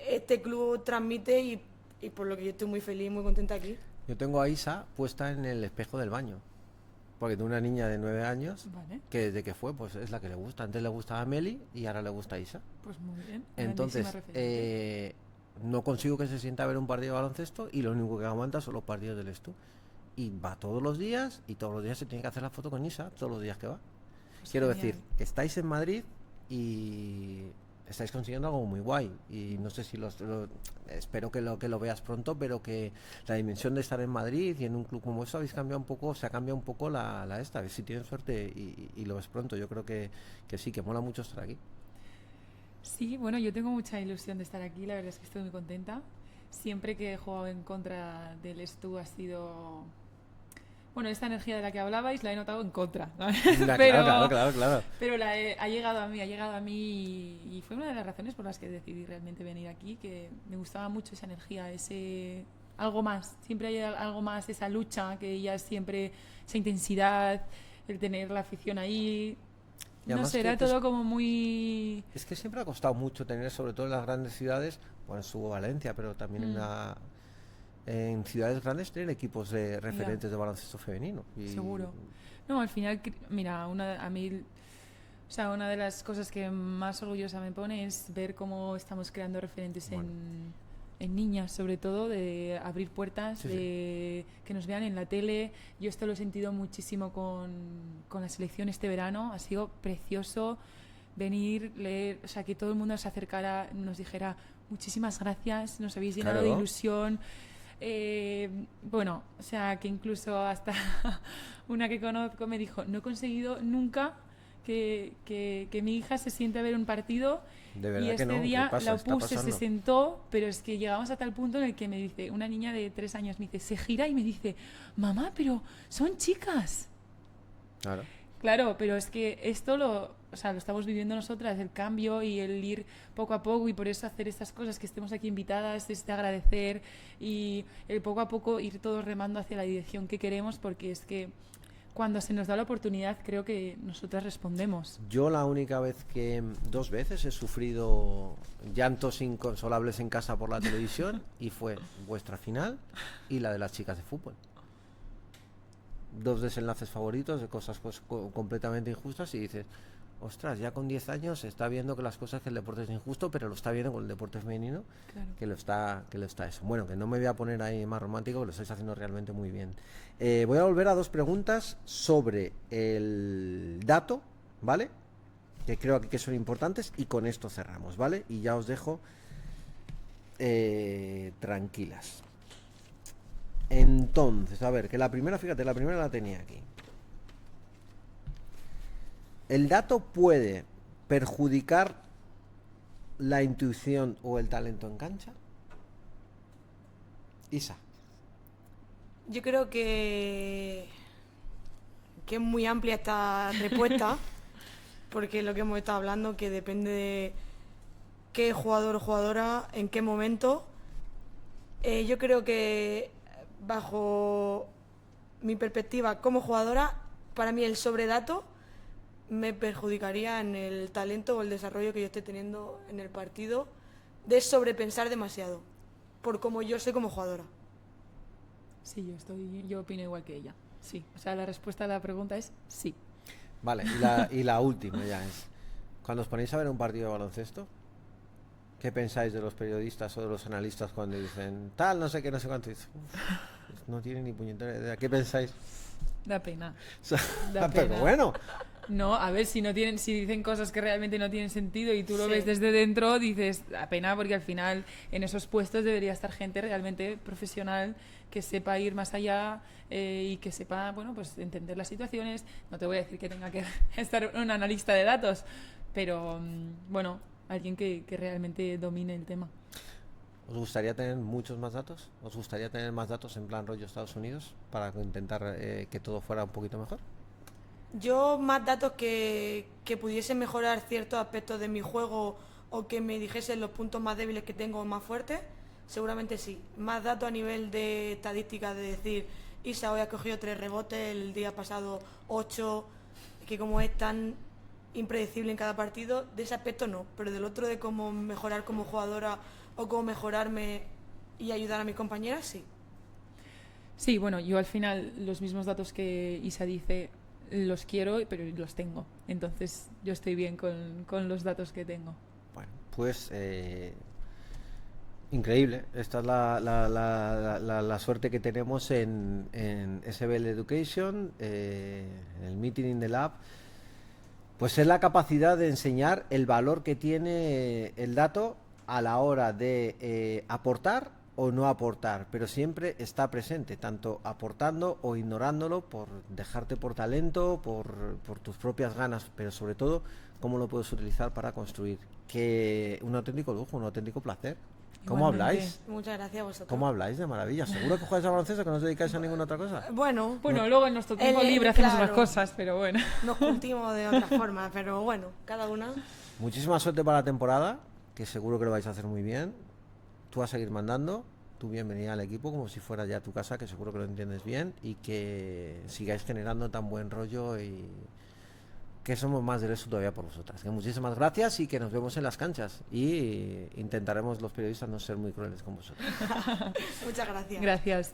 este club transmite y por lo que yo estoy muy feliz, muy contenta aquí. Yo tengo a Isa puesta en el espejo del baño, porque tengo una niña de 9 años, vale, que desde que fue, pues es la que le gusta. Antes le gustaba a Meli y ahora le gusta a Isa. Pues muy bien. Entonces, no consigo que se sienta a ver un partido de baloncesto y lo único que aguanta son los partidos del Estu. Y va todos los días y todos los días se tiene que hacer la foto con Isa, todos los días que va. Pues Quiero genial. decir, estáis en Madrid y estáis consiguiendo algo muy guay. Y no sé si espero que lo veas pronto, pero que la dimensión de estar en Madrid y en un club como eso habéis cambiado un poco, se ha cambiado un poco la esta. A ver si tienes suerte y lo ves pronto. Yo creo que sí, que mola mucho estar aquí. Sí, bueno, yo tengo mucha ilusión de estar aquí, la verdad es que estoy muy contenta. Siempre que he jugado en contra del Estu ha sido... Bueno, esta energía de la que hablabais la he notado en contra, ¿sabes? Claro. Pero ha llegado a mí y fue una de las razones por las que decidí realmente venir aquí, que me gustaba mucho esa energía, ese algo más, siempre hay algo más, esa lucha, que ella siempre, esa intensidad, el tener la afición ahí, no sé, era todo como muy... Es que siempre ha costado mucho tener, sobre todo en las grandes ciudades, bueno, estuvo Valencia, pero también en ciudades grandes tener equipos de referentes de baloncesto femenino. Seguro. No, al final, mira, a mí, o sea, una de las cosas que más orgullosa me pone es ver cómo estamos creando referentes en niñas, sobre todo, de abrir puertas, que nos vean en la tele. Yo esto lo he sentido muchísimo con la selección este verano. Ha sido precioso venir, leer, o sea, que todo el mundo se acercara, nos dijera muchísimas gracias, nos habéis llenado de ilusión. Bueno, o sea, que incluso hasta una que conozco me dijo, no he conseguido nunca que mi hija se siente a ver un partido, y este día la puse, se sentó, pero es que llegamos a tal punto en el que me dice, una niña de 3 años me dice, se gira y me dice, mamá, pero son chicas. Claro, pero es que esto lo estamos viviendo nosotras, el cambio y el ir poco a poco, y por eso hacer estas cosas, que estemos aquí invitadas, es de agradecer, y el poco a poco ir todos remando hacia la dirección que queremos, porque es que cuando se nos da la oportunidad creo que nosotras respondemos. Yo la única vez que 2 veces he sufrido llantos inconsolables en casa por la televisión y fue vuestra final y la de las chicas de fútbol. 2 desenlaces favoritos de cosas pues completamente injustas, y dices, ostras, ya con 10 años está viendo que las cosas, que el deporte es injusto, pero lo está viendo con el deporte femenino, claro, que lo está eso. Bueno, que no me voy a poner ahí más romántico, que lo estáis haciendo realmente muy bien. Voy a volver a 2 preguntas sobre el dato, ¿vale? que creo aquí que son importantes, y con esto cerramos, ¿vale? Y ya os dejo tranquilas. Entonces, a ver, que la primera, fíjate, la primera la tenía aquí. ¿El dato puede perjudicar la intuición o el talento en cancha? Isa. Yo creo que es muy amplia esta respuesta, porque lo que hemos estado hablando, que depende de qué jugador o jugadora, en qué momento. Yo creo que bajo mi perspectiva como jugadora, para mí el sobredato me perjudicaría en el talento o el desarrollo que yo esté teniendo en el partido, de sobrepensar demasiado, por cómo yo soy como jugadora. Sí, yo opino igual que ella. Sí, o sea, la respuesta a la pregunta es sí. Vale, y la última ya es, cuando os ponéis a ver un partido de baloncesto, ¿qué pensáis de los periodistas o de los analistas cuando dicen tal, no sé qué, no sé cuánto? Y dices, "Uf, no tiene ni puñetera idea"? ¿Qué pensáis? Da pena. O sea, Da pero pena. bueno, No, a ver, si dicen cosas que realmente no tienen sentido y tú lo Sí. ves desde dentro, dices, da pena, porque al final en esos puestos debería estar gente realmente profesional que sepa ir más allá y que sepa, bueno, pues entender las situaciones. No te voy a decir que tenga que estar un analista de datos, pero bueno, alguien que realmente domine el tema. ¿os gustaría tener muchos más datos? ¿Os gustaría tener más datos en plan rollo Estados Unidos para intentar que todo fuera un poquito mejor? Yo más datos que pudiesen mejorar ciertos aspectos de mi juego o que me dijesen los puntos más débiles que tengo o más fuertes, seguramente sí. Más datos a nivel de estadísticas, de decir, Isa hoy ha cogido 3 rebotes, el día pasado 8, que como es tan impredecible en cada partido, de ese aspecto no, pero del otro de cómo mejorar como jugadora o cómo mejorarme y ayudar a mis compañeras, sí. Sí, bueno, yo al final los mismos datos que Isa dice los quiero, pero los tengo. Entonces yo estoy bien con los datos que tengo. Bueno, pues increíble. Esta es la suerte que tenemos en SBL Education, el Meeting in the Lab. Pues es la capacidad de enseñar el valor que tiene el dato a la hora de aportar o no aportar, pero siempre está presente, tanto aportando o ignorándolo por dejarte por talento, por tus propias ganas, pero sobre todo cómo lo puedes utilizar para construir. Que un auténtico lujo, un auténtico placer. ¿Cómo Igualmente. habláis? Muchas gracias a vosotros. ¿Cómo habláis de maravilla? ¿Seguro que jugáis a baloncesto, que no os dedicáis a ninguna otra cosa? Bueno, Bueno, luego en nuestro tiempo El- libre hacemos claro. más cosas, pero bueno. nos cultivamos de otra forma, pero bueno, cada una. Muchísima suerte para la temporada, que seguro que lo vais a hacer muy bien. Tú vas a seguir mandando, tú bienvenida al equipo como si fuera ya tu casa, que seguro que lo entiendes bien, y que sigáis generando tan buen rollo y que somos más de eso todavía por vosotras. Que muchísimas gracias y que nos vemos en las canchas, y intentaremos los periodistas no ser muy crueles con vosotros. Muchas gracias. Gracias.